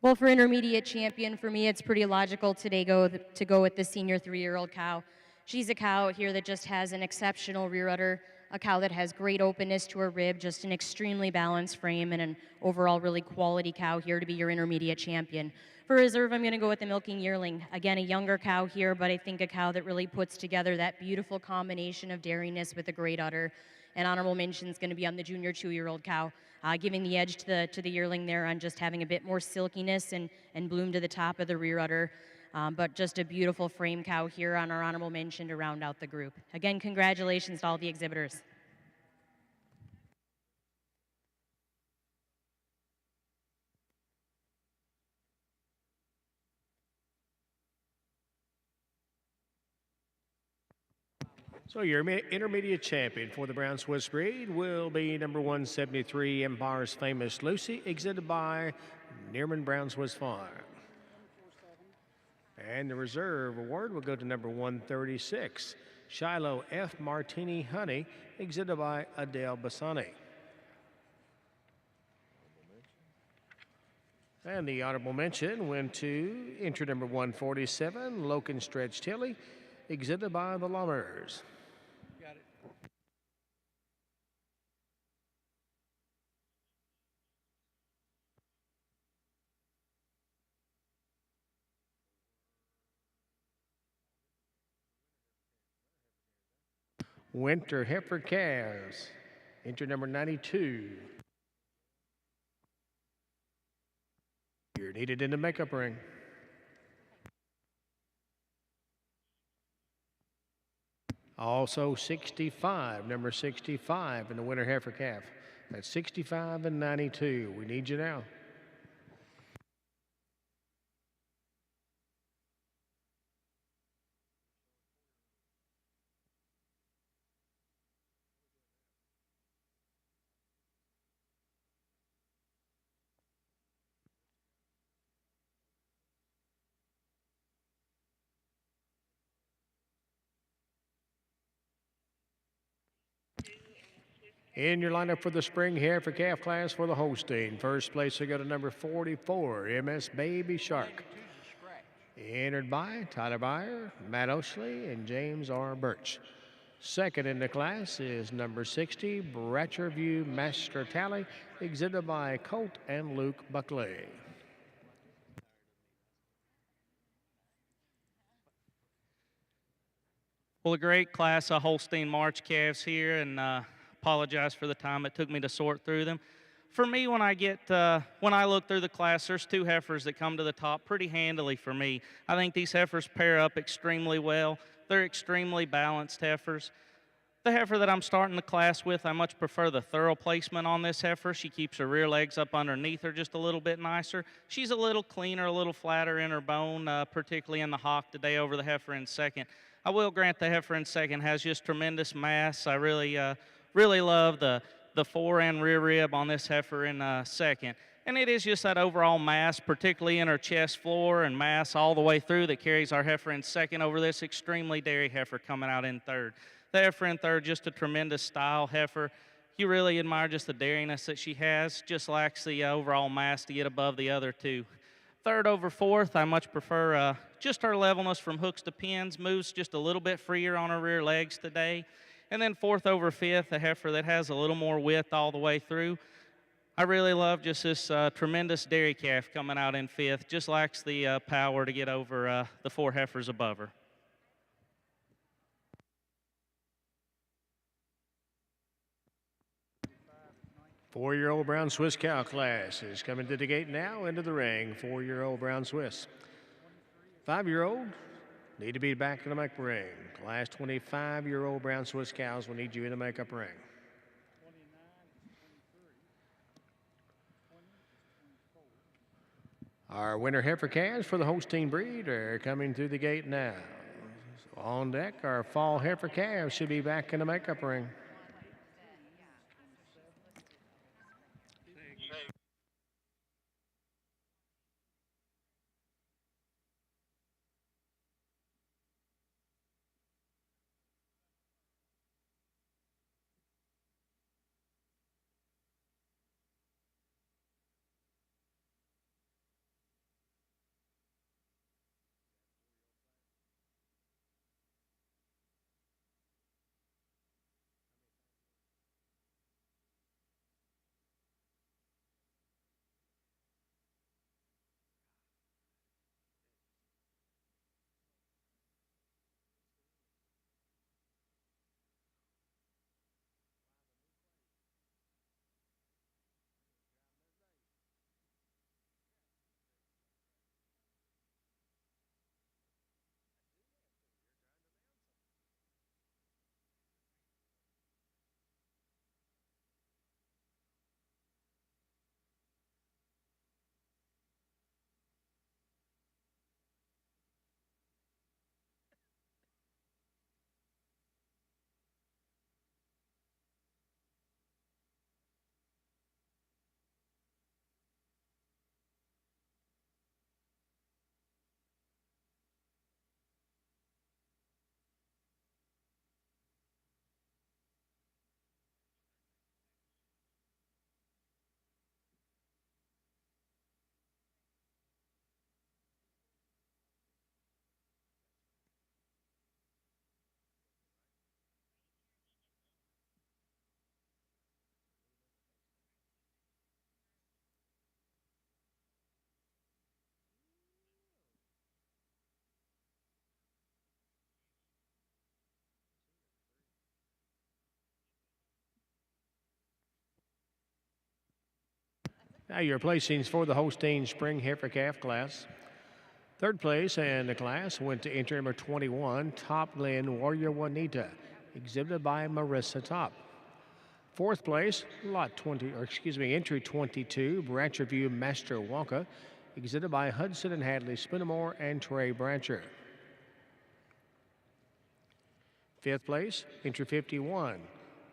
Well, for intermediate champion, for me, it's pretty logical today to go with the senior 3-year-old cow. She's a cow here that just has an exceptional rear udder, a cow that has great openness to her rib, just an extremely balanced frame, and an overall really quality cow here to be your intermediate champion. For reserve, I'm going to go with the milking yearling. Again, a younger cow here, but I think a cow that really puts together that beautiful combination of dairiness with a great udder. And honorable mention is going to be on the junior 2-year-old cow, giving the edge to the yearling there on just having a bit more silkiness and bloom to the top of the rear udder. But just a beautiful frame cow here on our honorable mention to round out the group. Again, congratulations to all the exhibitors.
So your intermediate champion for the Brown Swiss breed will be number 173, Empire's Famous Lucy, exhibited by Nearman Brown Swiss Farm. And the reserve award will go to number 136, Shiloh F. Martini Honey, exhibited by Adele Bassani. And the honorable mention went to entry number 147, Loken Stretch Tilly, exhibited by the Lammers. Winter Heifer Calves, entry number 92. You're needed in the makeup ring. Also 65, number 65 in the Winter Heifer Calf. That's 65 and 92. We need you now. In your lineup for the spring heifer calf class for the Holstein, first place will go to number 44, MS Baby Shark. Entered by Tyler Byer, Matt Oshley, and James R. Birch. Second in the class is number 60, Bratcherview Master Tally, exhibited by Colt and Luke Buckley.
Well, a great class of Holstein March calves here, and apologize for the time it took me to sort through them. For me, when I look through the class, there's two heifers that come to the top pretty handily for me. I think these heifers pair up extremely well. They're extremely balanced heifers. The heifer that I'm starting the class with, I much prefer the thorough placement on this heifer. She keeps her rear legs up underneath her just a little bit nicer. She's a little cleaner, a little flatter in her bone, particularly in the hock today over the heifer in second. I will grant the heifer in second has just tremendous mass. I really love the fore and rear rib on this heifer in second. And it is just that overall mass, particularly in her chest floor and mass all the way through, that carries our heifer in second over this extremely dairy heifer coming out in third. The heifer in third, just a tremendous style heifer. You really admire just the dairiness that she has, just lacks the overall mass to get above the other two. Third over fourth, I much prefer just her levelness from hooks to pins, moves just a little bit freer on her rear legs today. And then fourth over fifth, a heifer that has a little more width all the way through. I really love just this tremendous dairy calf coming out in fifth, just lacks the power to get over the four heifers above her.
Four-year-old brown Swiss cow class is coming to the gate now, into the ring. Four-year-old brown Swiss. 5-year-old need to be back in the makeup ring. Class 25-year-old brown Swiss cows will need you in the makeup ring. Our winter heifer calves for the Holstein breed are coming through the gate now. So on deck, our fall heifer calves should be back in the makeup ring. Now your placings for the Holstein Spring Heifer Calf class. Third place in the class went to entry number 21, Top Glen Warrior Juanita, exhibited by Marissa Top. Fourth place, entry 22, Bratcherview Master Wonka, exhibited by Hudson and Hadley Spinamore and Trey Brancher. Fifth place, entry 51,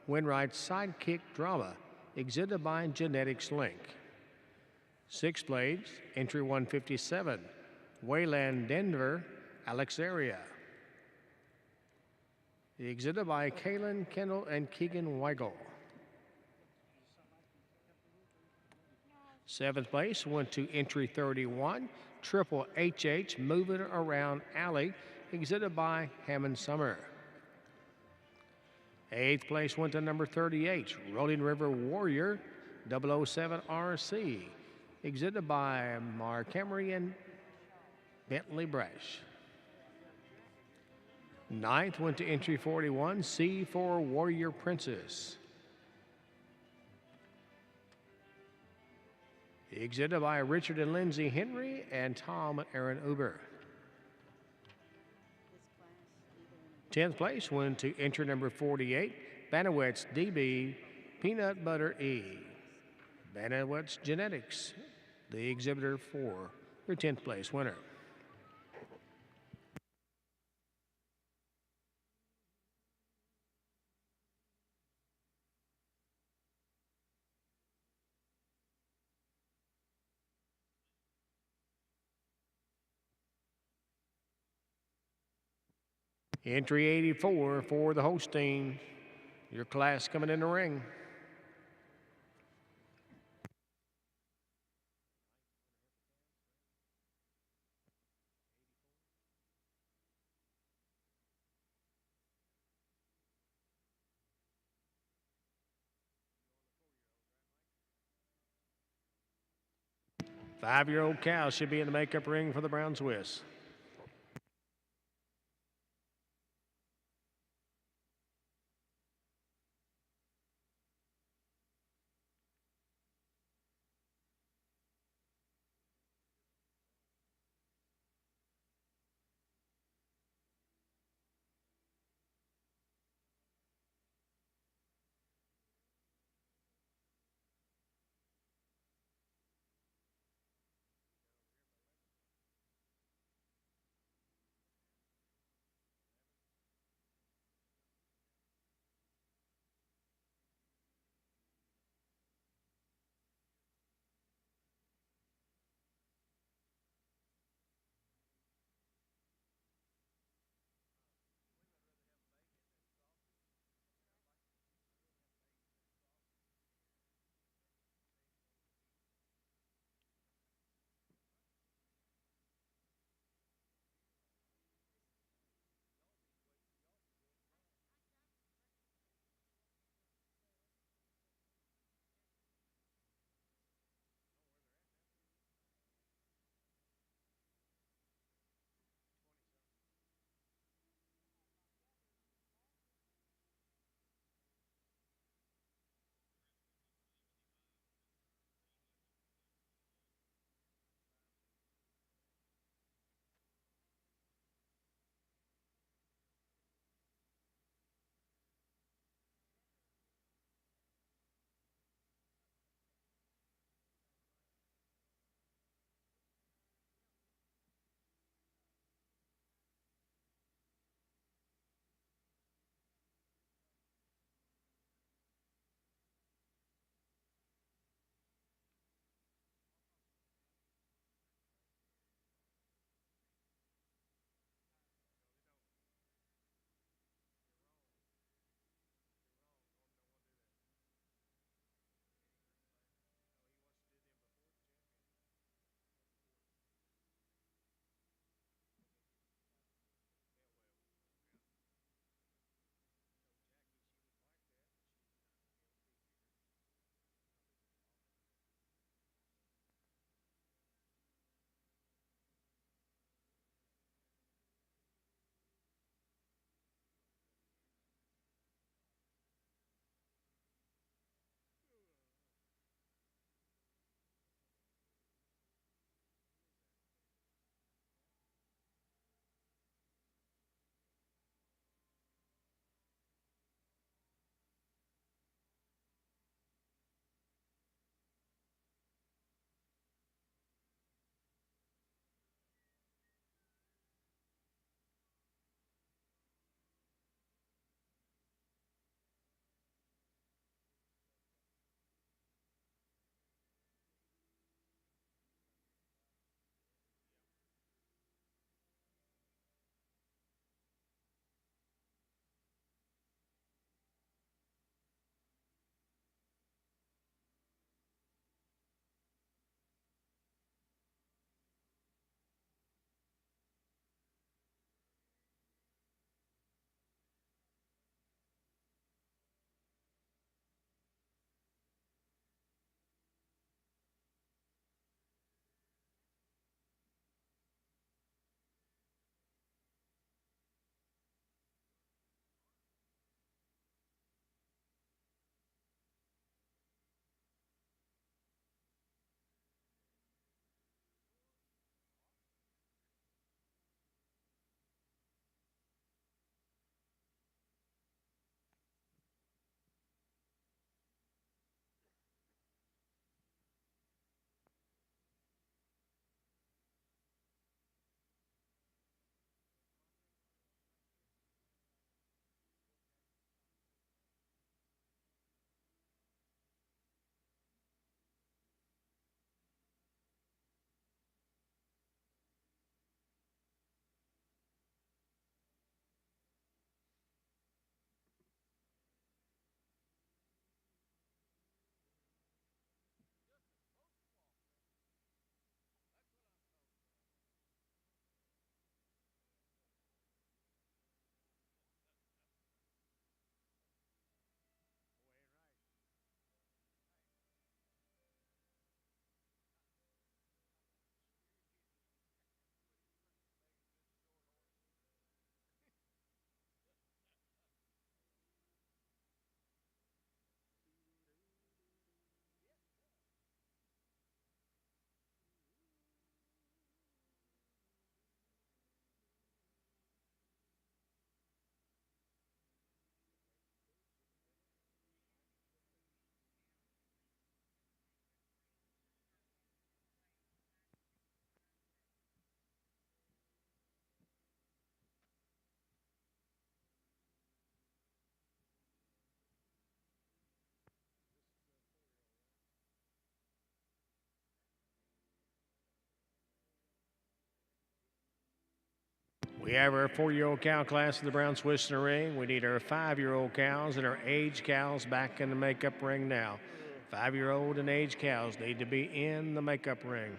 Winright Sidekick Drama, exhibited by Genetics Link. Sixth place, entry 157, Wayland Denver, Alexaria. The exhibited by Kaylin Kendall and Keegan Weigel. Seventh place went to entry 31, Triple HH Moving Around Alley, exhibited by Hammond Summer. Eighth place went to number 38, Rolling River Warrior 007 RC, exhibited by Mark Emery and Bentley Brash. Ninth went to entry 41, C4 Warrior Princess, exhibited by Richard and Lindsay Henry and Tom and Aaron Uber. 10th place went to entry number 48, Banowitz DB Peanut Butter E. Banowitz Genetics, the exhibitor for your 10th place winner. Entry 84 for the Holstein. Your class coming in the ring. Five-year-old cow should be in the makeup ring for the Brown Swiss. We have our 4-year-old cow class in the brown Swiss in the ring. We need our 5-year-old cows and our aged cows back in the makeup ring now. 5-year-old and aged cows need to be in the makeup ring.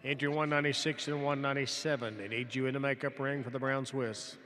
Enter 196 and 197. They need you in the makeup ring for the brown Swiss.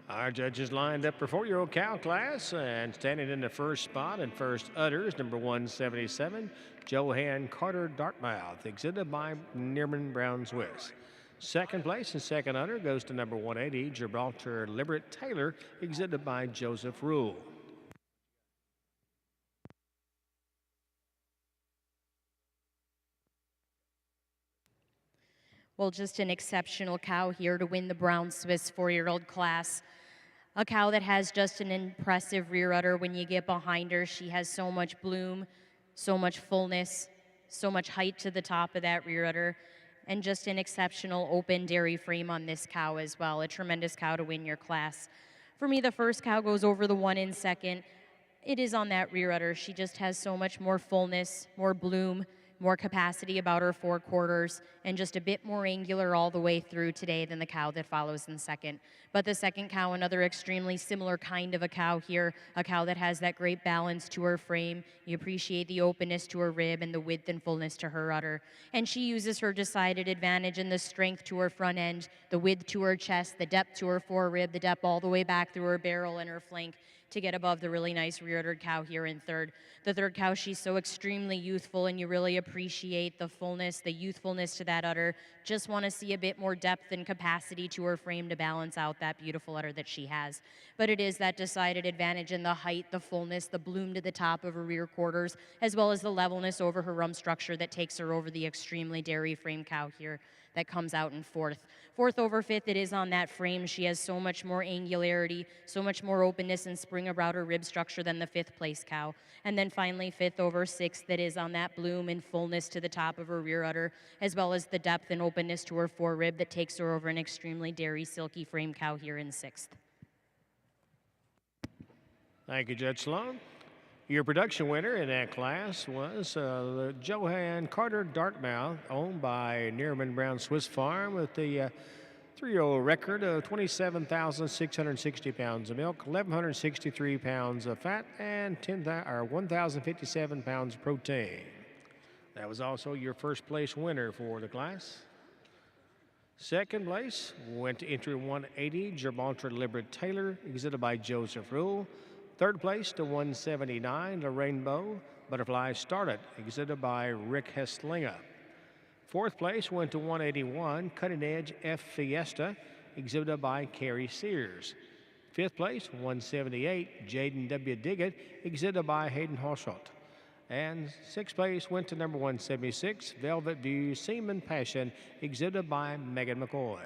Our judges lined up for 4-year-old cow class, and standing in the first spot and first udders, number 177, Johan Carter Dartmouth, exhibited by Nearman Brown Swiss. Second place and second udder goes to number 180, Gibraltar Liberate Taylor, exhibited by Joseph Rule.
Well, just an exceptional cow here to win the Brown Swiss 4-year-old class. A cow that has just an impressive rear udder. When you get behind her, she has so much bloom, so much fullness, so much height to the top of that rear udder, and just an exceptional open dairy frame on this cow as well. A tremendous cow to win your class. For me, the first cow goes over the one in second. It is on that rear udder. She just has so much more fullness, more bloom, more capacity about her forequarters, and just a bit more angular all the way through today than the cow that follows in second. But the second cow, another extremely similar kind of a cow here, a cow that has that great balance to her frame. You appreciate the openness to her rib and the width and fullness to her udder. And she uses her decided advantage in the strength to her front end, the width to her chest, the depth to her forerib, the depth all the way back through her barrel and her flank, to get above the really nice rear-uddered cow here in third. The third cow, she's so extremely youthful, and you really appreciate the fullness, the youthfulness to that udder. Just want to see a bit more depth and capacity to her frame to balance out that beautiful udder that she has. But it is that decided advantage in the height, the fullness, the bloom to the top of her rear quarters, as well as the levelness over her rump structure that takes her over the extremely dairy frame cow here that comes out in fourth. Fourth over fifth, it is on that frame. She has so much more angularity, so much more openness and spring about her rib structure than the fifth place cow. And then finally, fifth over sixth, that is on that bloom and fullness to the top of her rear udder, as well as the depth and openness to her forerib that takes her over an extremely dairy, silky frame cow here in sixth.
Thank you, Judge Sloan. Your production winner in that class was Johan Carter Dartmouth, owned by Nearman Brown Swiss Farm, with the 3-year-old record of 27,660 pounds of milk, 1,163 pounds of fat, and 1,057 pounds of protein. That was also your first place winner for the class. Second place went to entry 180, Gibraltar Liberate Taylor, exhibited by Joseph Rule. Third place to 179, the Rainbow Butterfly Starlet, exhibited by Rick Hestlinga. Fourth place went to 181, Cutting Edge F Fiesta, exhibited by Carrie Sears. Fifth place, 178, Jaden W. Diggett, exhibited by Hayden Horsholt. And sixth place went to number 176, Velvet View Seaman Passion, exhibited by Megan McCoy.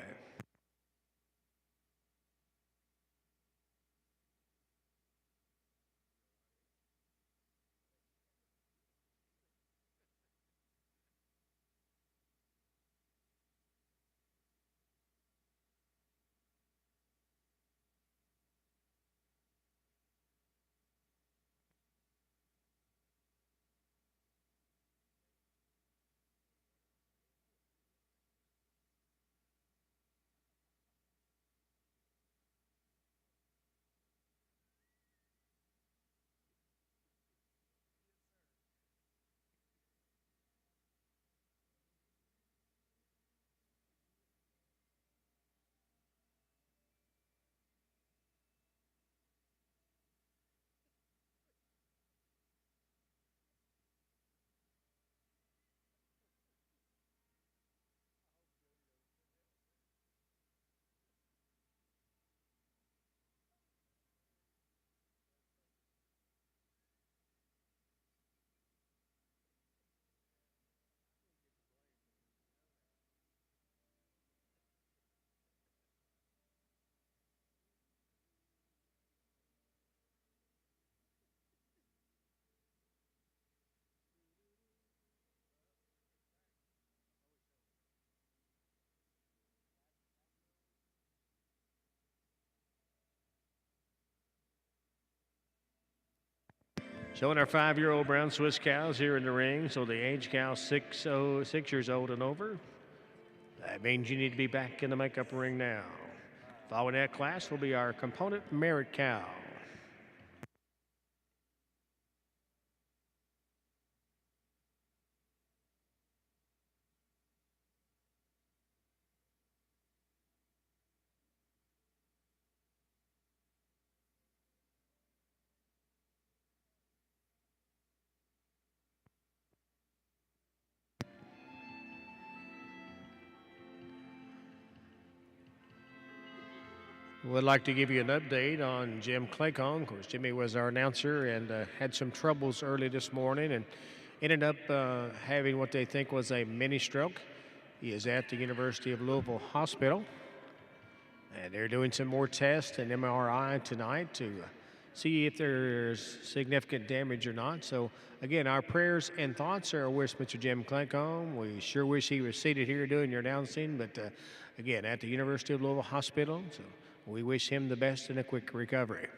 Showing our 5-year-old brown Swiss cows here in the ring. So the age cow 6 years old and over. That means you need to be back in the makeup ring now. Following that class will be our component merit cow. Would like to give you an update on Jim Claycomb. Of course, Jimmy was our announcer and had some troubles early this morning and ended up having what they think was a mini stroke. He is at the University of Louisville Hospital, and they're doing some more tests and MRI tonight to see if there's significant damage or not. So, again, our prayers and thoughts are with Mr. Jim Claycomb. We sure wish he was seated here doing your announcing, but again, at the University of Louisville Hospital. So, we wish him the best and a quick recovery.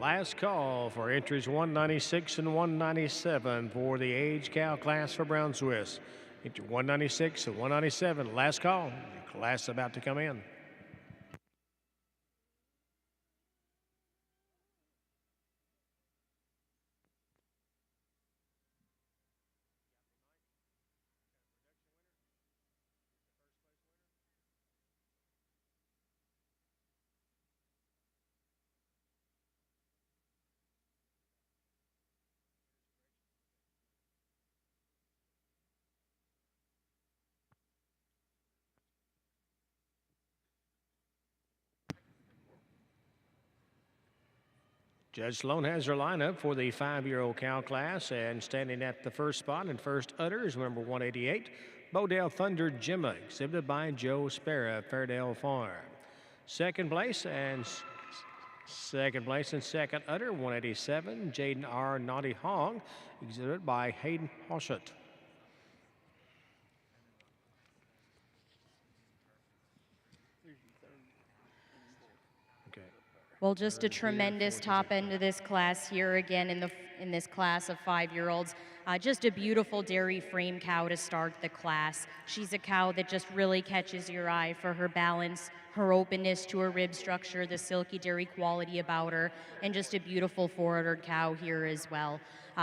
Last call for entries 196 and 197 for the age cow class for Brown Swiss. Entry 196 and 197, last call. The class about to come in. Judge Sloan has her lineup for the 5-year-old cow class, and standing at the first spot and first udder is number 188, Bodale Thunder Gemma, exhibited by Joe Sparrow, Fairdale Farm. Second place and second udder, 187, Jaden R. Naughty Hong, exhibited by Hayden Hoshut.
Well, just a tremendous top end of this class here again in this class of 5-year-olds. Just a beautiful dairy frame cow to start the class. She's a cow that just really catches your eye for her balance, her openness to her rib structure, the silky dairy quality about her, and just a beautiful forward cow here as well.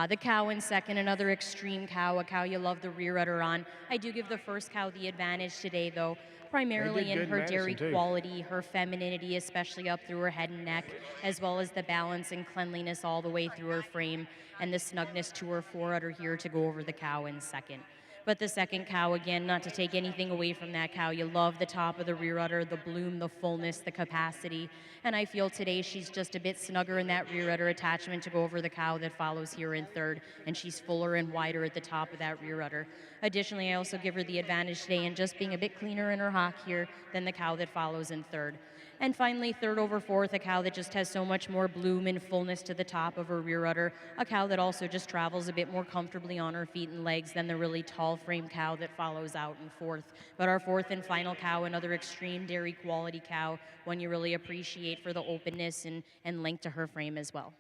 The cow in second, another extreme cow, a cow you love the rear udder on. I do give the first cow the advantage today, though, primarily in her dairy quality, her femininity, especially up through her head and neck, as well as the balance and cleanliness all the way through her frame, and the snugness to her forudder here to go over the cow in second. But the second cow, again, not to take anything away from that cow, you love the top of the rear udder, the bloom, the fullness, the capacity. And I feel today she's just a bit snugger in that rear udder attachment to go over the cow that follows here in third, and she's fuller and wider at the top of that rear udder. Additionally, I also give her the advantage today in just being a bit cleaner in her hock here than the cow that follows in third. And finally, third over fourth, a cow that just has so much more bloom and fullness to the top of her rear udder, a cow that also just travels a bit more comfortably on her feet and legs than the really tall frame cow that follows out in fourth. But our fourth and final cow, another extreme dairy quality cow, one you really appreciate for the openness and length to her frame as well.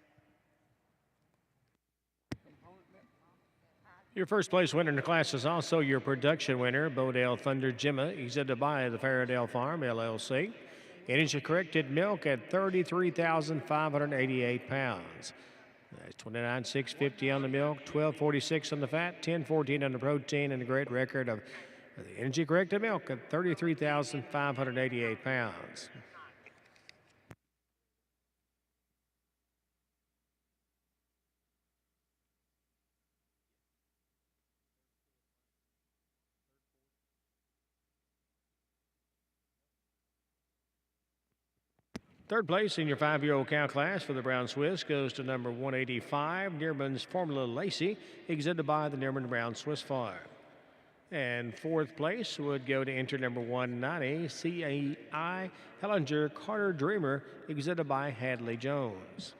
Your first place winner in the class is also your production winner, Bodale Thunder Gemma, exhibited by the Fairdale Farm, LLC. Energy corrected milk at 33,588 pounds. That's 29,650 on the milk, 1246 on the fat, 1014 on the protein, and a great record of the energy corrected milk at 33,588 pounds. Third place in your 5-year-old cow class for the Brown Swiss goes to number 185, Nearman's Formula Lacey, exhibited by the Nearman Brown Swiss Farm. And fourth place would go to entry number 190, CAI Hellinger Carter Dreamer, exhibited by Hadley Jones.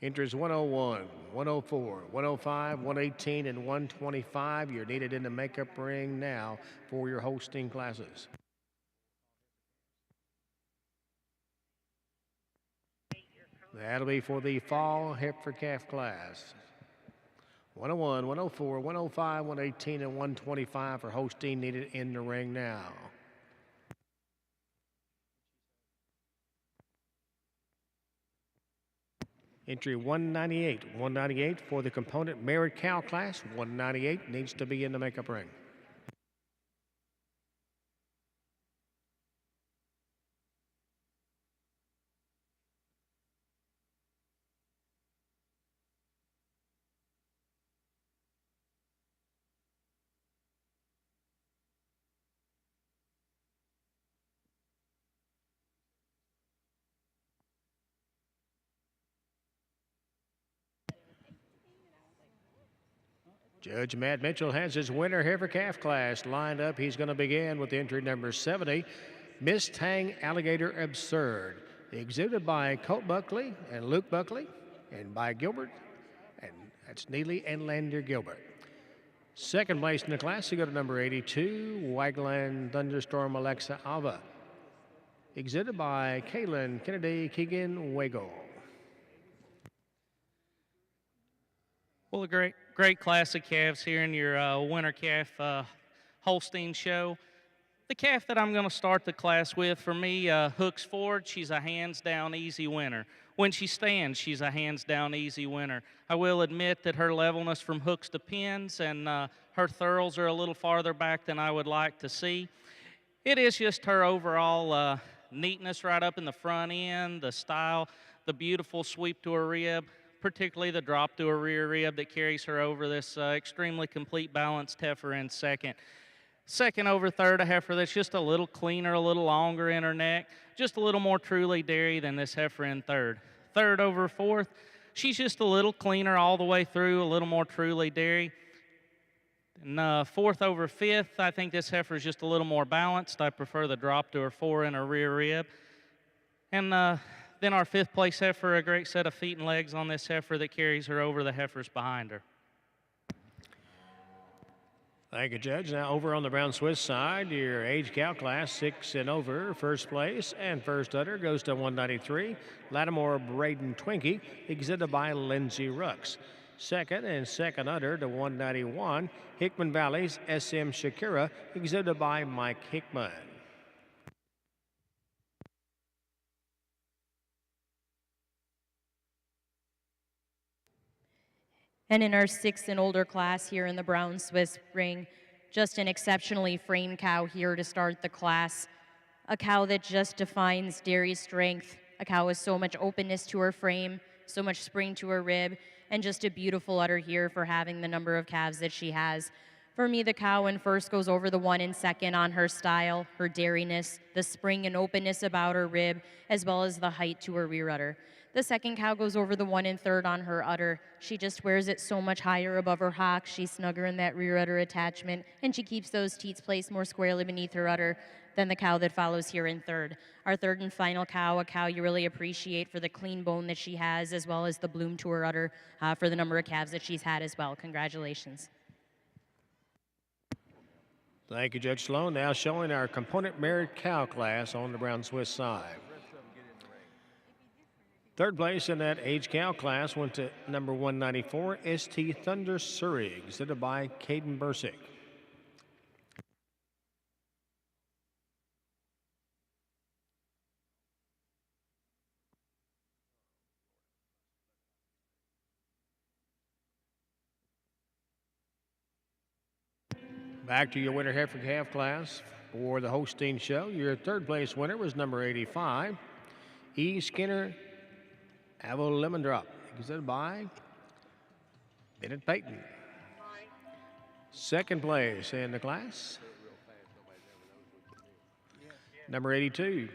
Entries 101, 104, 105, 118, and 125. You're needed in the makeup ring now for your Holstein classes. That'll be for the fall Heifer Calf class. 101, 104, 105, 118, and 125 for Holstein needed in the ring now. Entry 198 for the component merit cow class. 198 needs to be in the makeup ring. Judge Matt Mitchell has his winner heifer calf class lined up. He's going to begin with entry number 70, Miss Tang Alligator Absurd, exhibited by Colt Buckley and Luke Buckley, and by Gilbert, and that's Neely and Lander Gilbert. Second place in the class, you go to number 82, Wagland Thunderstorm Alexa Alva, exhibited by Kaylin Kennedy Keegan Wago.
Well, a great class of calves here in your winter calf Holstein show. The calf that I'm going to start the class with, for me, hooks forward. She's a hands-down easy winner. When she stands, she's a hands-down easy winner. I will admit that her levelness from hooks to pins and her thurls are a little farther back than I would like to see. It is just her overall neatness right up in the front end, the style, the beautiful sweep to her rib, particularly the drop to her rear rib that carries her over this extremely complete balanced heifer in second. Second over third, a heifer that's just a little cleaner, a little longer in her neck, just a little more truly dairy than this heifer in third. Third over fourth, she's just a little cleaner all the way through, a little more truly dairy. And fourth over fifth, I think this heifer is just a little more balanced. I prefer the drop to her fore and her rear rib. And then our fifth place heifer, a great set of feet and legs on this heifer that carries her over the heifers behind her.
Thank you, Judge. Now over on the Brown Swiss side, your age cow class 6 and over, first place and first udder goes to 193. Lattimore Braden Twinkie, exhibited by Lindsey Rux. Second and second udder to 191. Hickman Valley's SM Shakira, exhibited by Mike Hickman.
And in our 6 and older class here in the Brown Swiss ring, just an exceptionally framed cow here to start the class. A cow that just defines dairy strength. A cow with so much openness to her frame, so much spring to her rib, and just a beautiful udder here for having the number of calves that she has. For me, the cow in first goes over the one in second on her style, her dairiness, the spring and openness about her rib, as well as the height to her rear udder. The second cow goes over the one in third on her udder. She just wears it so much higher above her hock. She's snugger in that rear udder attachment, and she keeps those teats placed more squarely beneath her udder than the cow that follows here in third. Our third and final cow, a cow you really appreciate for the clean bone that she has, as well as the bloom to her udder for the number of calves that she's had as well. Congratulations.
Thank you, Judge Sloan. Now showing our component merit cow class on the Brown Swiss side. Third place in that age cow class went to number 194, ST Thunder Surrey, exhibited by Caden Bursick. Back to your winner heifer calf class for the Holstein show. Your third place winner was number 85, E. Skinner Avo Lemon Drop, exhibited by Bennett Payton. Second place in the class, number 82.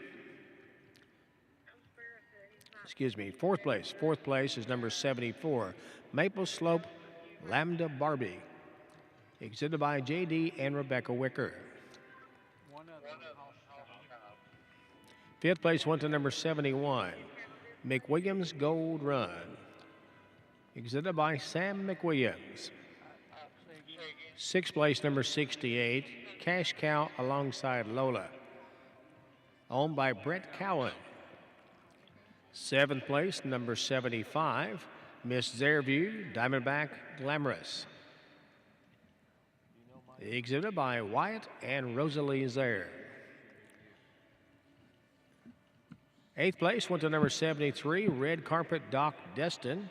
Excuse me, fourth place. Fourth place is number 74, Maple Slope Lambda Barbie, exhibited by J.D. and Rebecca Wicker. Fifth place went to number 71, McWilliams Gold Run, exhibited by Sam McWilliams. Sixth place, number 68, Cash Cow Alongside Lola, owned by Brett Cowan. Seventh place, number 75, Miss Zairview Diamondback Glamorous, exhibited by Wyatt and Rosalie Zaire. Eighth place went to number 73, Red Carpet Doc Destin,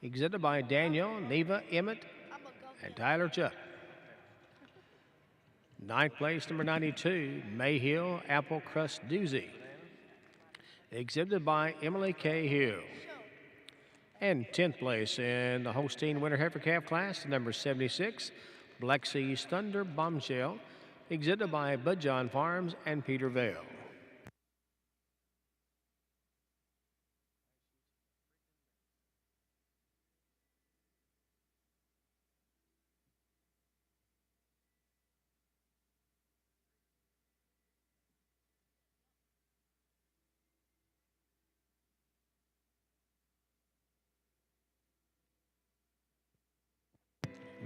exhibited by Daniel, Neva Emmett, and Tyler Chuck. Ninth place, number 92, Mayhill Apple Crust Doozy, exhibited by Emily K. Hill. And 10th place in the Holstein Winter Heifer Calf class, number 76, Black Seas Thunder Bombshell, exhibited by Bud John Farms and Peter Vale.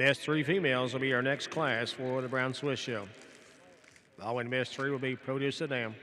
Best three females will be our next class for the Brown Swiss show. Following best three will be Produce Sedan.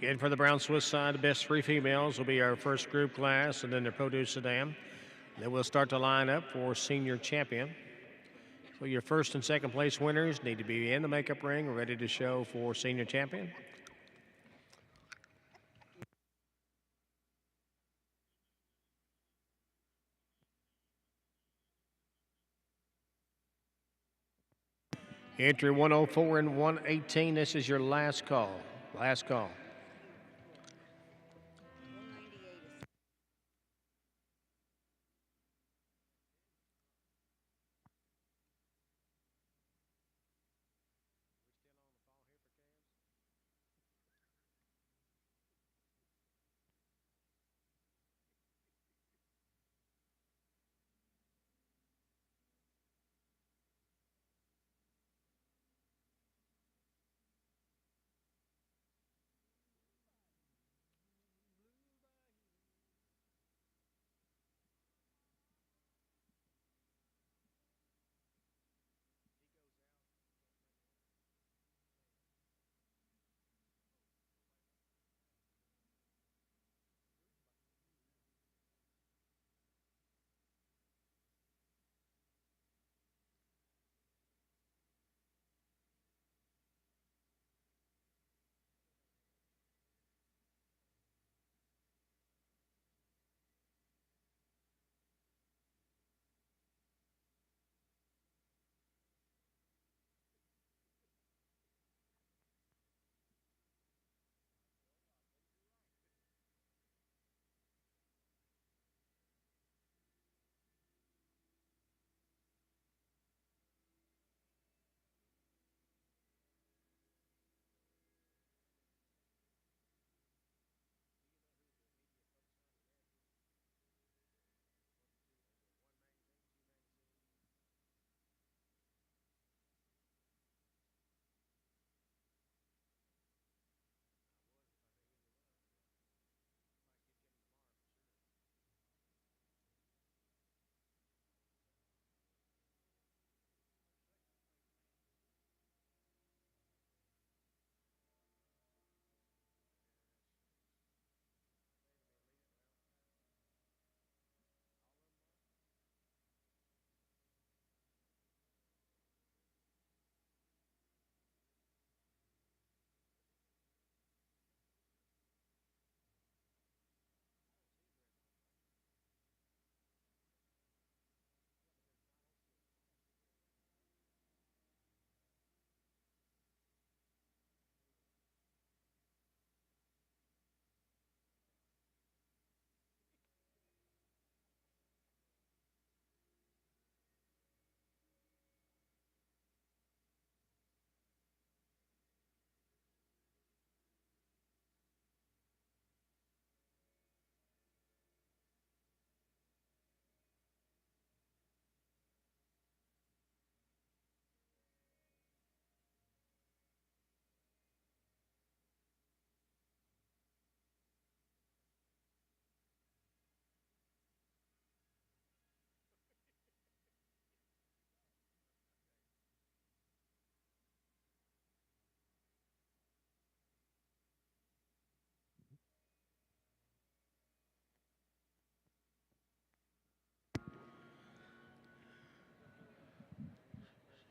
Again, for the Brown Swiss side, the best three females will be our first group class and then the Produce Sedan. Then we'll start to line up for senior champion. So your first and second place winners need to be in the makeup ring, ready to show for senior champion. Entry 104 and 118. This is your last call. Last call.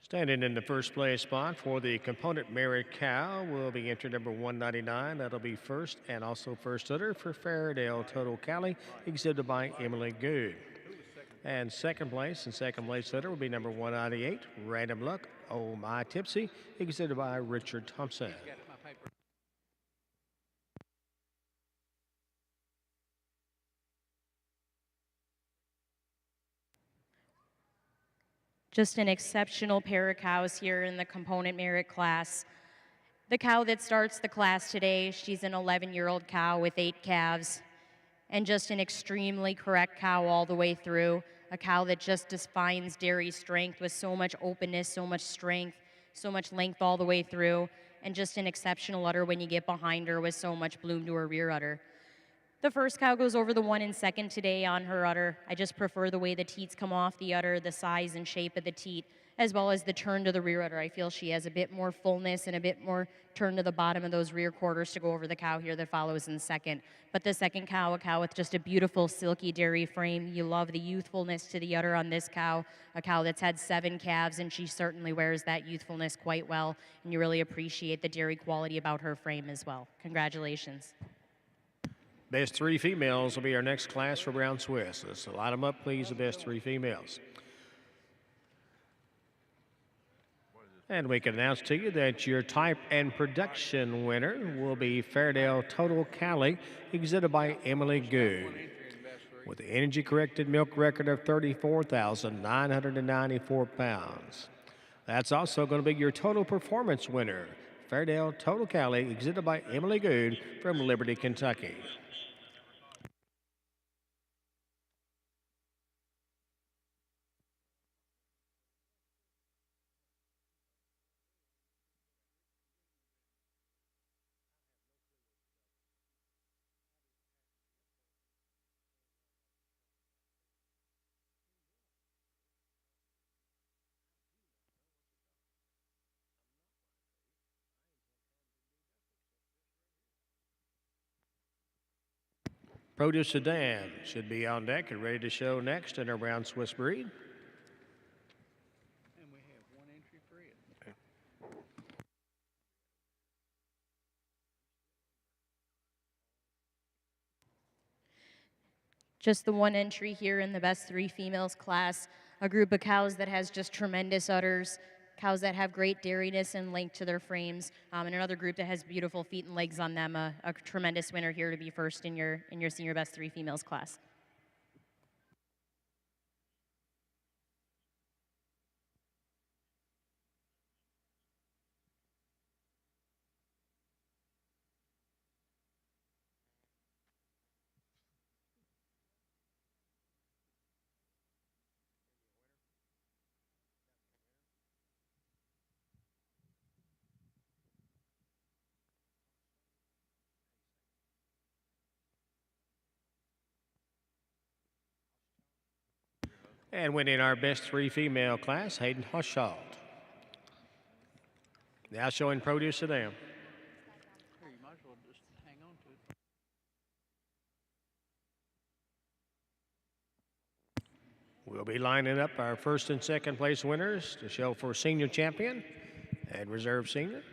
Standing in the first place spot for the component merit cow will be entry number 199. That'll be first and also first litter for Fairdale Total Cali, exhibited by Emily Good. And second place litter will be number 198, Random Luck, Oh My Tipsy, exhibited by Richard Thompson.
Just an exceptional pair of cows here in the component merit class. The cow that starts the class today, she's an 11-year-old cow with 8 calves, and just an extremely correct cow all the way through. A cow that just defines dairy strength with so much openness, so much strength, so much length all the way through, and just an exceptional udder when you get behind her with so much bloom to her rear udder. The first cow goes over the 1 and second today on her udder. I just prefer the way the teats come off the udder, the size and shape of the teat, as well as the turn to the rear udder. I feel she has a bit more fullness and a bit more turn to the bottom of those rear quarters to go over the cow here that follows in second. But the second cow, a cow with just a beautiful silky dairy frame. You love the youthfulness to the udder on this cow, a cow that's had 7 calves, and she certainly wears that youthfulness quite well, and you really appreciate the dairy quality about her frame as well. Congratulations.
Best 3 females will be our next class for Brown Swiss. Let's line them up, please, the best 3 females. And we can announce to you that your type and production winner will be Fairdale Total Cali, exhibited by Emily Good, with the energy-corrected milk record of 34,994 pounds. That's also going to be your total performance winner, Fairdale Total Cali, exhibited by Emily Good from Liberty, Kentucky. Produce Sedan should be on deck and ready to show next in our Brown Swiss breed.
And we have 1 entry for it.
Just the 1 entry here in the best 3 females class, a group of cows that has just tremendous udders, cows that have great dairiness and length to their frames, and another group that has beautiful feet and legs on them, a tremendous winner here to be first in your senior best 3 females class.
And winning our best 3 female class, Hayden Hochschild. Now showing Produce Sedan.
Here, you might as well just hang on to it.
We'll be lining up our first and second place winners to show for senior champion and reserve senior.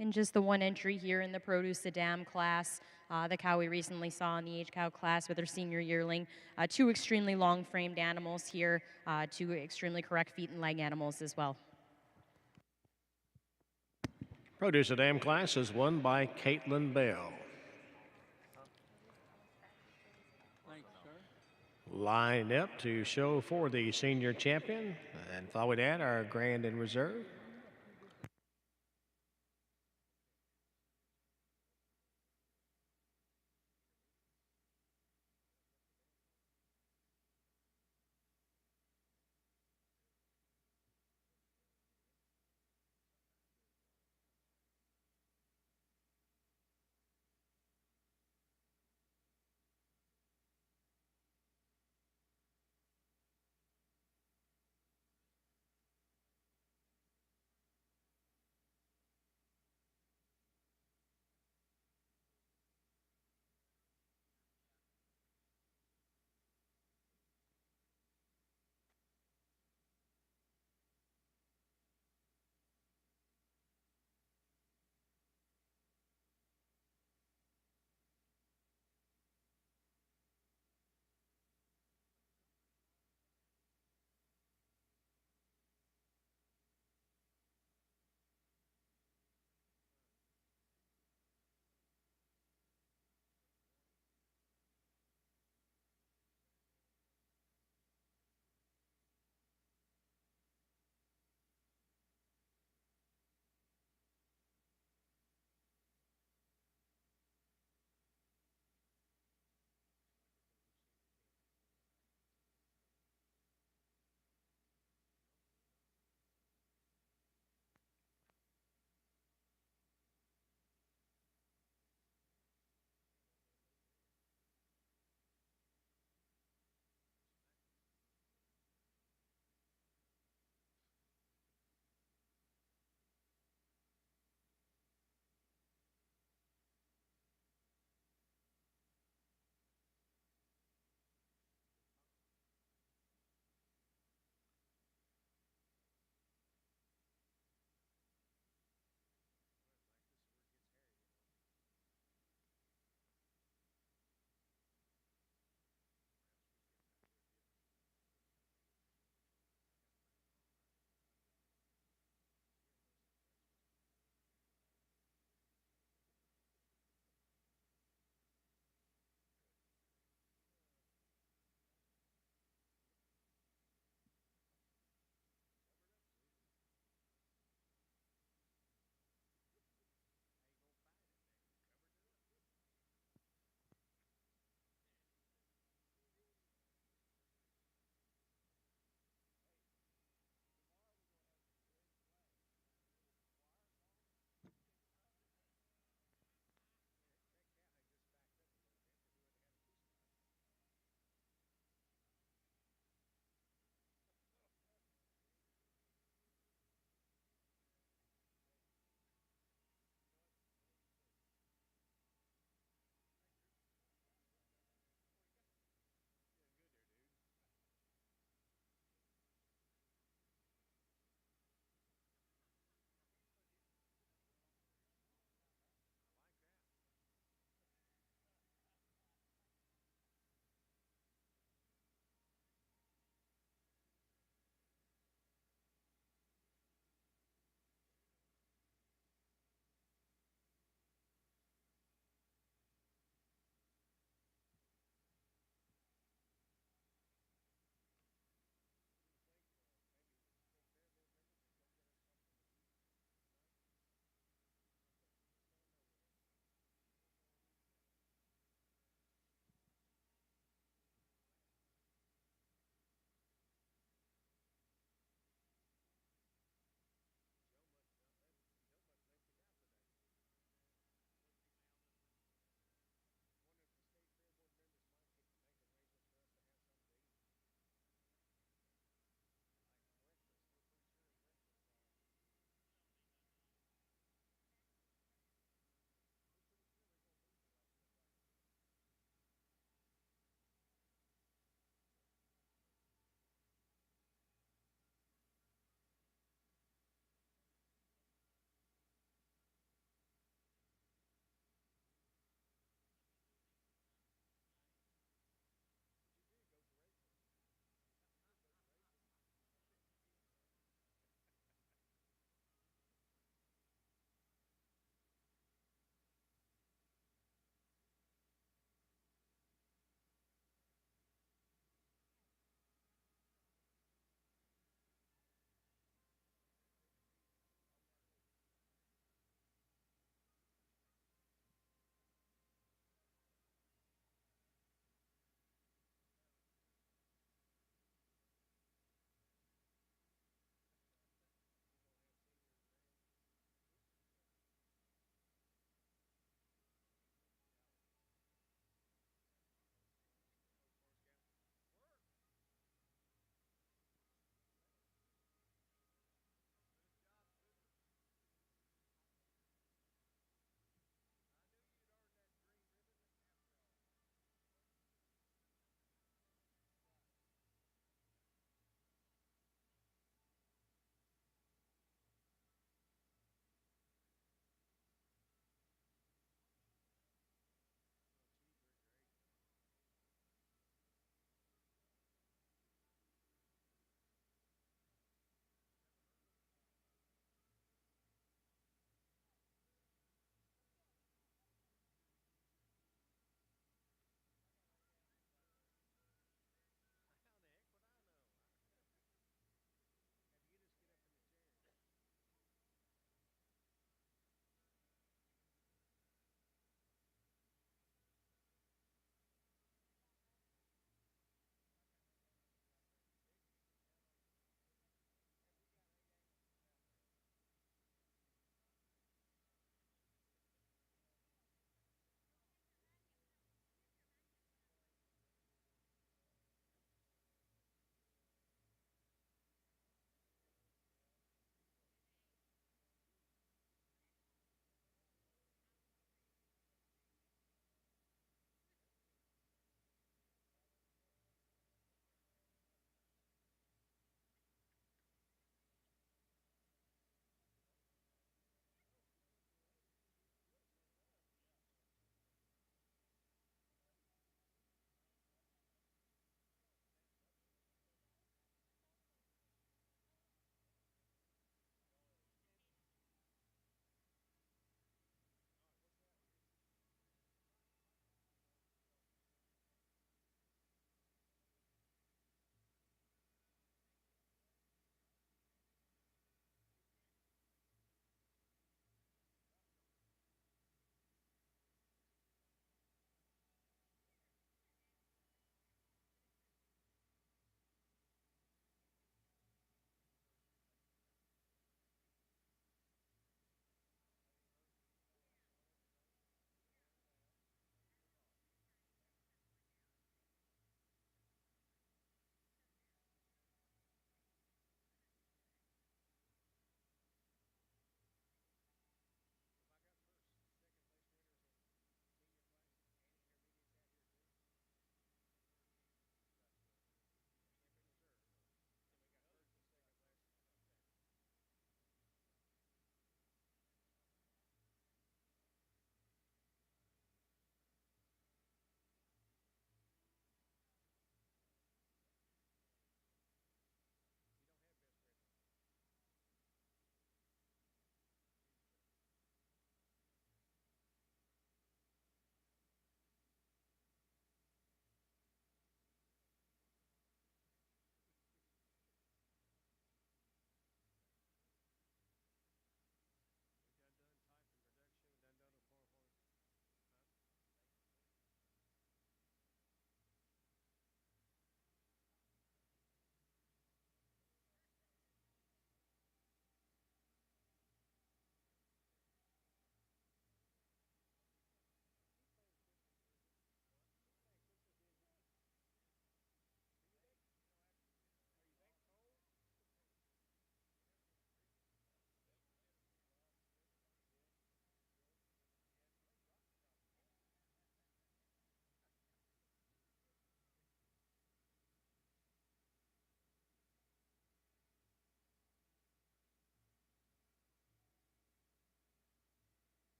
And just the one entry here in the produce the dam class, the cow we recently saw in the age cow class with her senior yearling. Two extremely long framed animals here, two extremely correct feet and leg animals as well.
Produce a dam class is won by Caitlin Bell.
Thanks, sir.
Line up to show for the senior champion, and following that, our grand in reserve.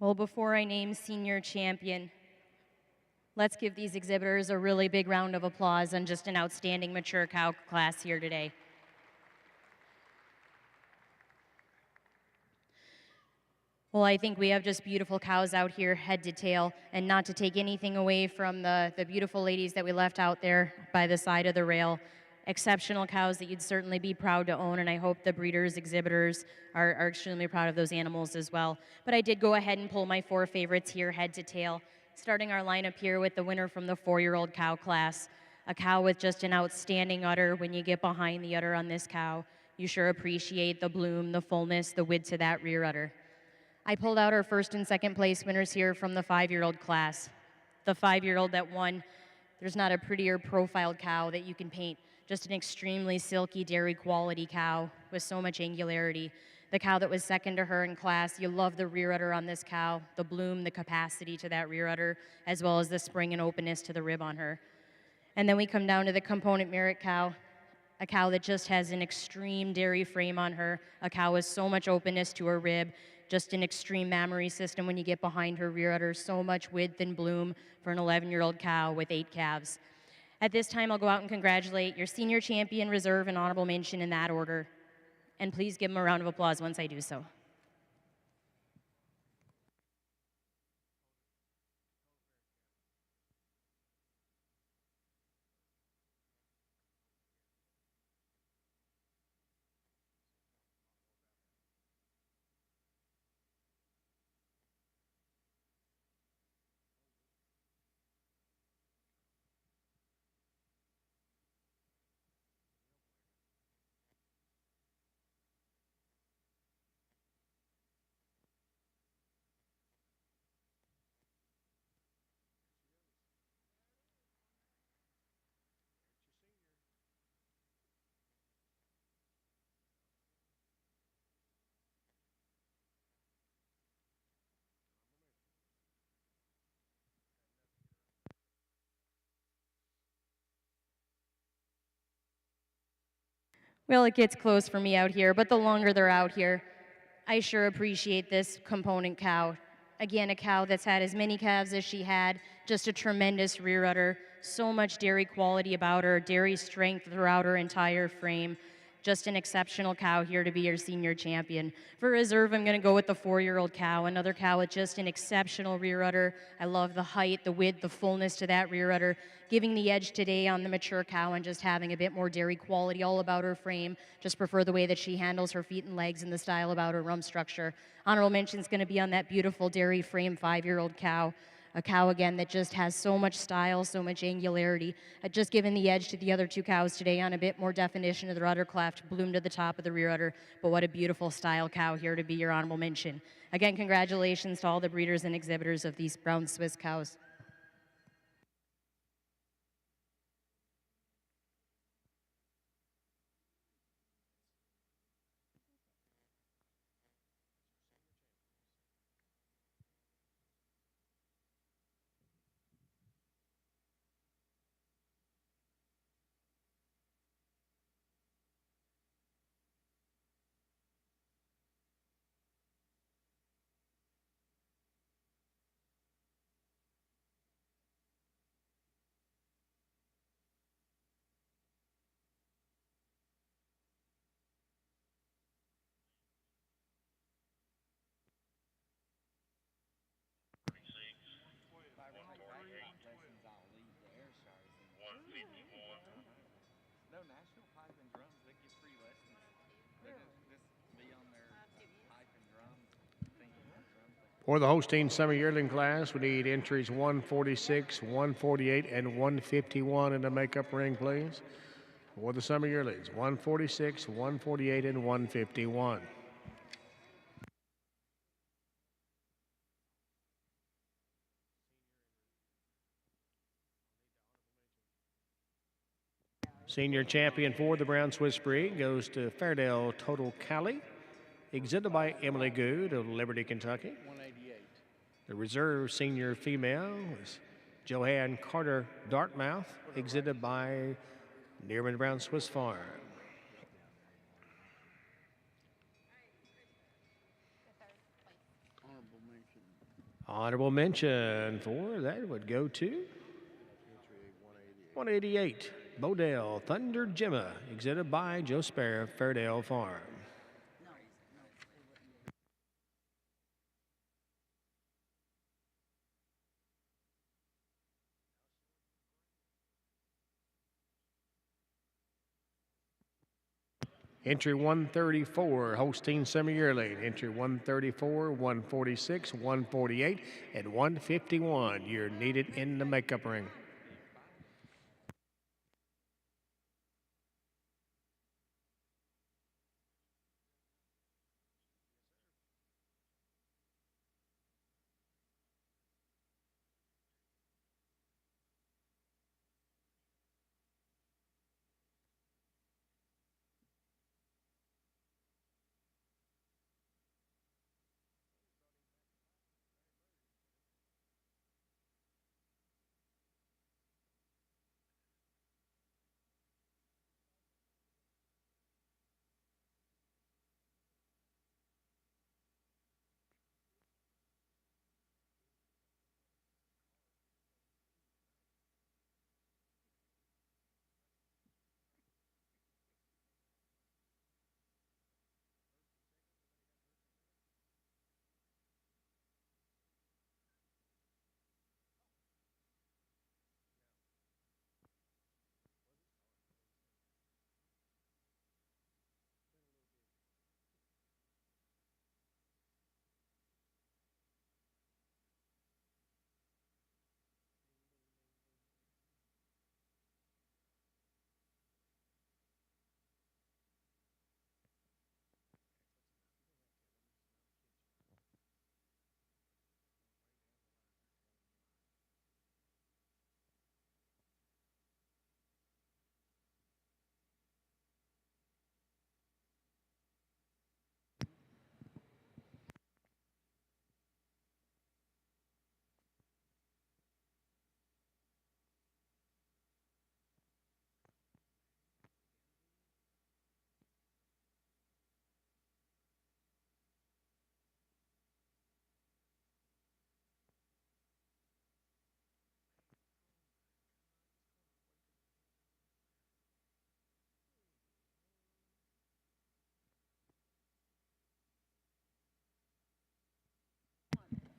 Well, before I name senior champion, let's give these exhibitors a really big round of applause on just an outstanding mature cow class here today. Well, I think we have just beautiful cows out here head to tail, and not to take anything away from the beautiful ladies that we left out there by the side of the rail. Exceptional cows that you'd certainly be proud to own, and I hope the breeders, exhibitors are extremely proud of those animals as well. But I did go ahead and pull my 4 favorites here head to tail, starting our lineup here with the winner from the 4-year-old cow class. A cow with just an outstanding udder. When you get behind the udder on this cow, you sure appreciate the bloom, the fullness, the width to that rear udder. I pulled out our 1st and 2nd place winners here from the 5-year-old class. The 5-year-old that won, there's not a prettier profiled cow that you can paint. Just an extremely silky dairy quality cow with so much angularity. The cow that was second to her in class, you love the rear udder on this cow, the bloom, the capacity to that rear udder, as well as the spring and openness to the rib on her. And then we come down to the component merit cow, a cow that just has an extreme dairy frame on her, a cow with so much openness to her rib, just an extreme mammary system when you get behind her rear udder, so much width and bloom for an 11-year-old cow with 8 calves. At this time, I'll go out and congratulate your senior champion, reserve, and honorable mention in that order. And please give them a round of applause once I do so. Well, it gets close for me out here, but the longer they're out here, I sure appreciate this component cow. Again, a cow that's had as many calves as she had, just a tremendous rear udder, so much dairy quality about her, dairy strength throughout her entire frame. Just an exceptional cow here to be your senior champion. For reserve, I'm going to go with the 4-year-old cow, another cow with just an exceptional rear udder. I love the height, the width, the fullness to that rear udder, giving the edge today on the mature cow and just having a bit more dairy quality all about her frame. Just prefer the way that she handles her feet and legs and the style about her rump structure. Honorable mention is going to be on that beautiful dairy frame 5-year-old cow. A cow, again, that just has so much style, so much angularity. Just giving the edge to the other 2 cows today on a bit more definition of the udder cleft, bloom to the top of the rear udder. But what a beautiful style cow here to be your honorable mention. Again, congratulations to all the breeders and exhibitors of these brown Swiss cows.
No, National Pipe and Drums, they give free lessons. They just be on their pipe and drum thing.
For the Holstein Summer Yearling class, we need entries 146, 148, and 151 in the makeup ring, please. For the Summer Yearlings, 146, 148, and 151. Senior champion for the Brown Swiss breed goes to Fairdale Total Cali, exhibited by Emily Good of Liberty, Kentucky.
188.
The reserve senior female is Joanne Carter Dartmouth, exhibited by Nearman Brown Swiss Farm.
Honorable mention,
Honorable mention for that would go to 188, Bodale Thunder Gemma, exhibited by Joe Spare, Fairdale Farm. Entry 134, Holstein Semi-Yearling. Entry 134, 146, 148, and 151. You're needed in the makeup ring.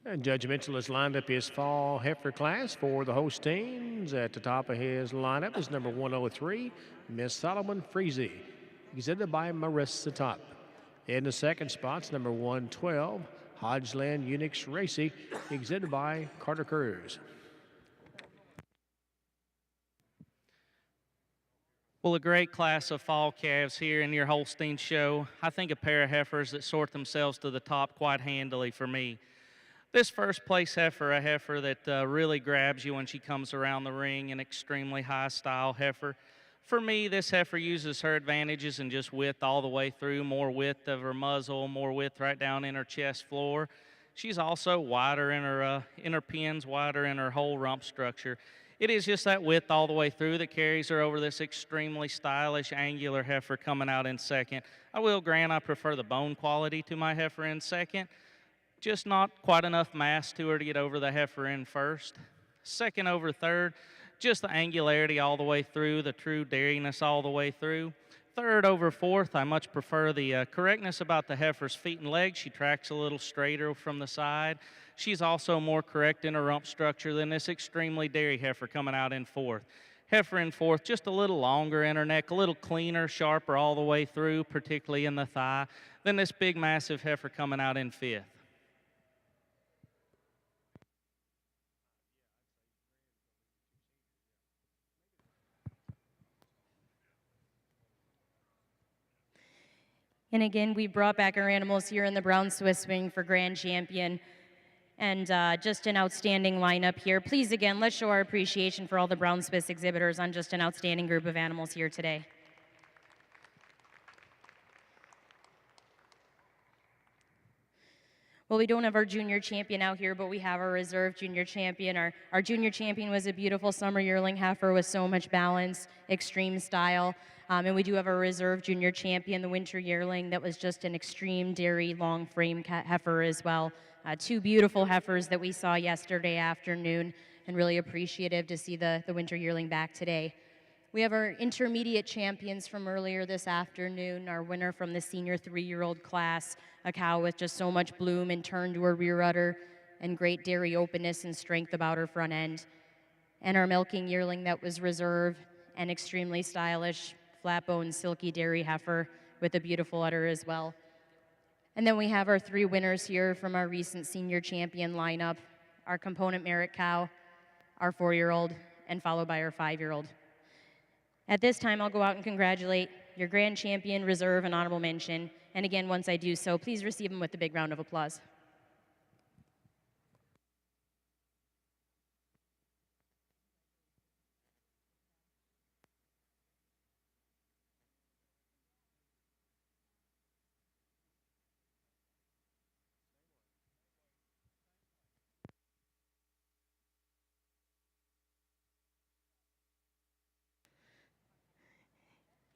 And Judge Mitchell has lined up his fall heifer class for the Holsteins. At the top of his lineup is number 103, Miss Solomon Freezy, exhibited by Marissa Top. In the second spot's number 112, Hodgeland Unix Racy, exhibited by Carter Cruz.
Well, a great class of fall calves here in your Holstein show. I think a pair of heifers that sort themselves to the top quite handily for me. This first place heifer, a heifer that really grabs you when she comes around the ring, an extremely high style heifer. For me, this heifer uses her advantages in just width all the way through, more width of her muzzle, more width right down in her chest floor. She's also wider in her pins, wider in her whole rump structure. It is just that width all the way through that carries her over this extremely stylish angular heifer coming out in second. I will grant I prefer the bone quality to my heifer in second. Just not quite enough mass to her to get over the heifer in first. Second over third, just the angularity all the way through, the true dairyness all the way through. Third over fourth, I much prefer the correctness about the heifer's feet and legs. She tracks a little straighter from the side. She's also more correct in her rump structure than this extremely dairy heifer coming out in fourth. Heifer in fourth, just a little longer in her neck, a little cleaner, sharper all the way through, particularly in the thigh, than this big, massive heifer coming out in fifth.
And again, we brought back our animals here in the Brown Swiss Wing for Grand Champion. And just an outstanding lineup here. Please, again, let's show our appreciation for all the Brown Swiss exhibitors on just an outstanding group of animals here today. Well, we don't have our junior champion out here, but we have our reserve junior champion. Our junior champion was a beautiful summer yearling heifer with so much balance, extreme style. And we do have a reserve junior champion, the winter yearling, that was just an extreme dairy long frame heifer as well. Two beautiful heifers that we saw yesterday afternoon, and really appreciative to see the winter yearling back today. We have our intermediate champions from earlier this afternoon, our winner from the senior 3-year-old class, a cow with just so much bloom and turn to her rear udder and great dairy openness and strength about her front end. And our milking yearling that was reserve and extremely stylish, flat-boned, silky dairy heifer with a beautiful udder as well. And then we have our 3 winners here from our recent senior champion lineup, our component merit cow, our 4-year-old, and followed by our 5-year-old. At this time, I'll go out and congratulate your grand champion, reserve, and honorable mention. And again, once I do so, please receive them with a big round of applause.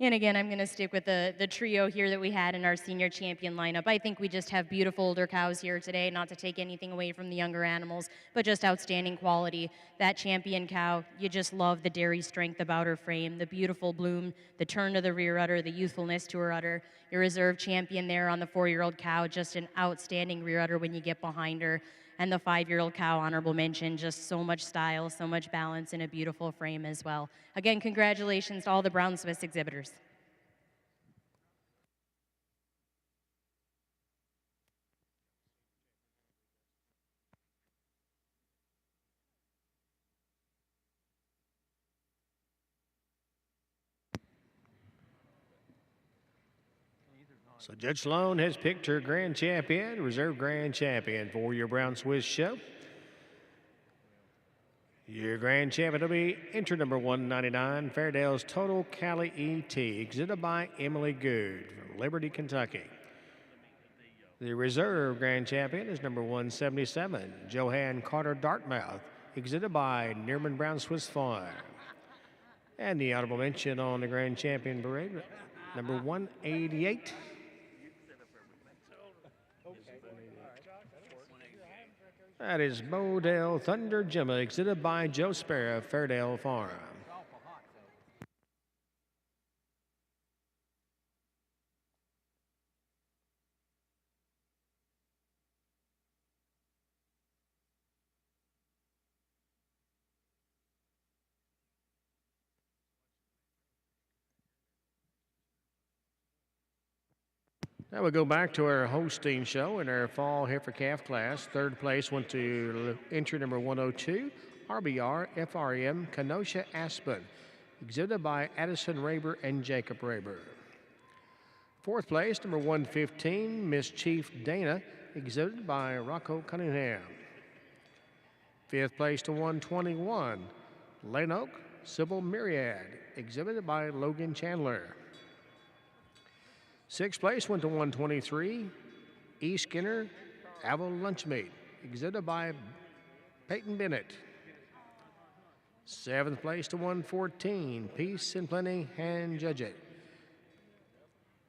And again, I'm going to stick with the trio here that we had in our senior champion lineup. I think we just have beautiful older cows here today, not to take anything away from the younger animals, but just outstanding quality. That champion cow, you just love the dairy strength about her frame, the beautiful bloom, the turn to the rear udder, the youthfulness to her udder. Your reserve champion there on the 4-year-old cow, just an outstanding rear udder when you get behind her. And the 5-year-old cow, honorable mention, just so much style, so much balance, and a beautiful frame as well. Again, congratulations to all the Brown Swiss exhibitors.
So Judge Sloan has picked her grand champion, reserve grand champion for your Brown Swiss show. Your grand champion will be entry number 199, Fairdale's Total Cali ET, exhibited by Emily Good from Liberty, Kentucky. The reserve grand champion is number 177, Johann Carter Dartmouth, exhibited by Nearman Brown Swiss Farm. And the honorable mention on the grand champion parade, number 188. That is Bodell Thunder Gemma, exhibited by Joe Sparrow, Fairdale Farm. Now we go back to our Holstein show in our fall heifer calf class. Third place went to entry number 102, RBR FRM Kenosha Aspen, exhibited by Addison Raber and Jacob Raber. Fourth place, number 115, Miss Chief Dana, exhibited by Rocco Cunningham. Fifth place to 121, Lane Oak Sybil Myriad, exhibited by Logan Chandler. Sixth place went to 123, E. Skinner, Avil Lunchmeat, exhibited by Peyton Bennett. Seventh place to 114, Peace and Plenty, Hand Judge It,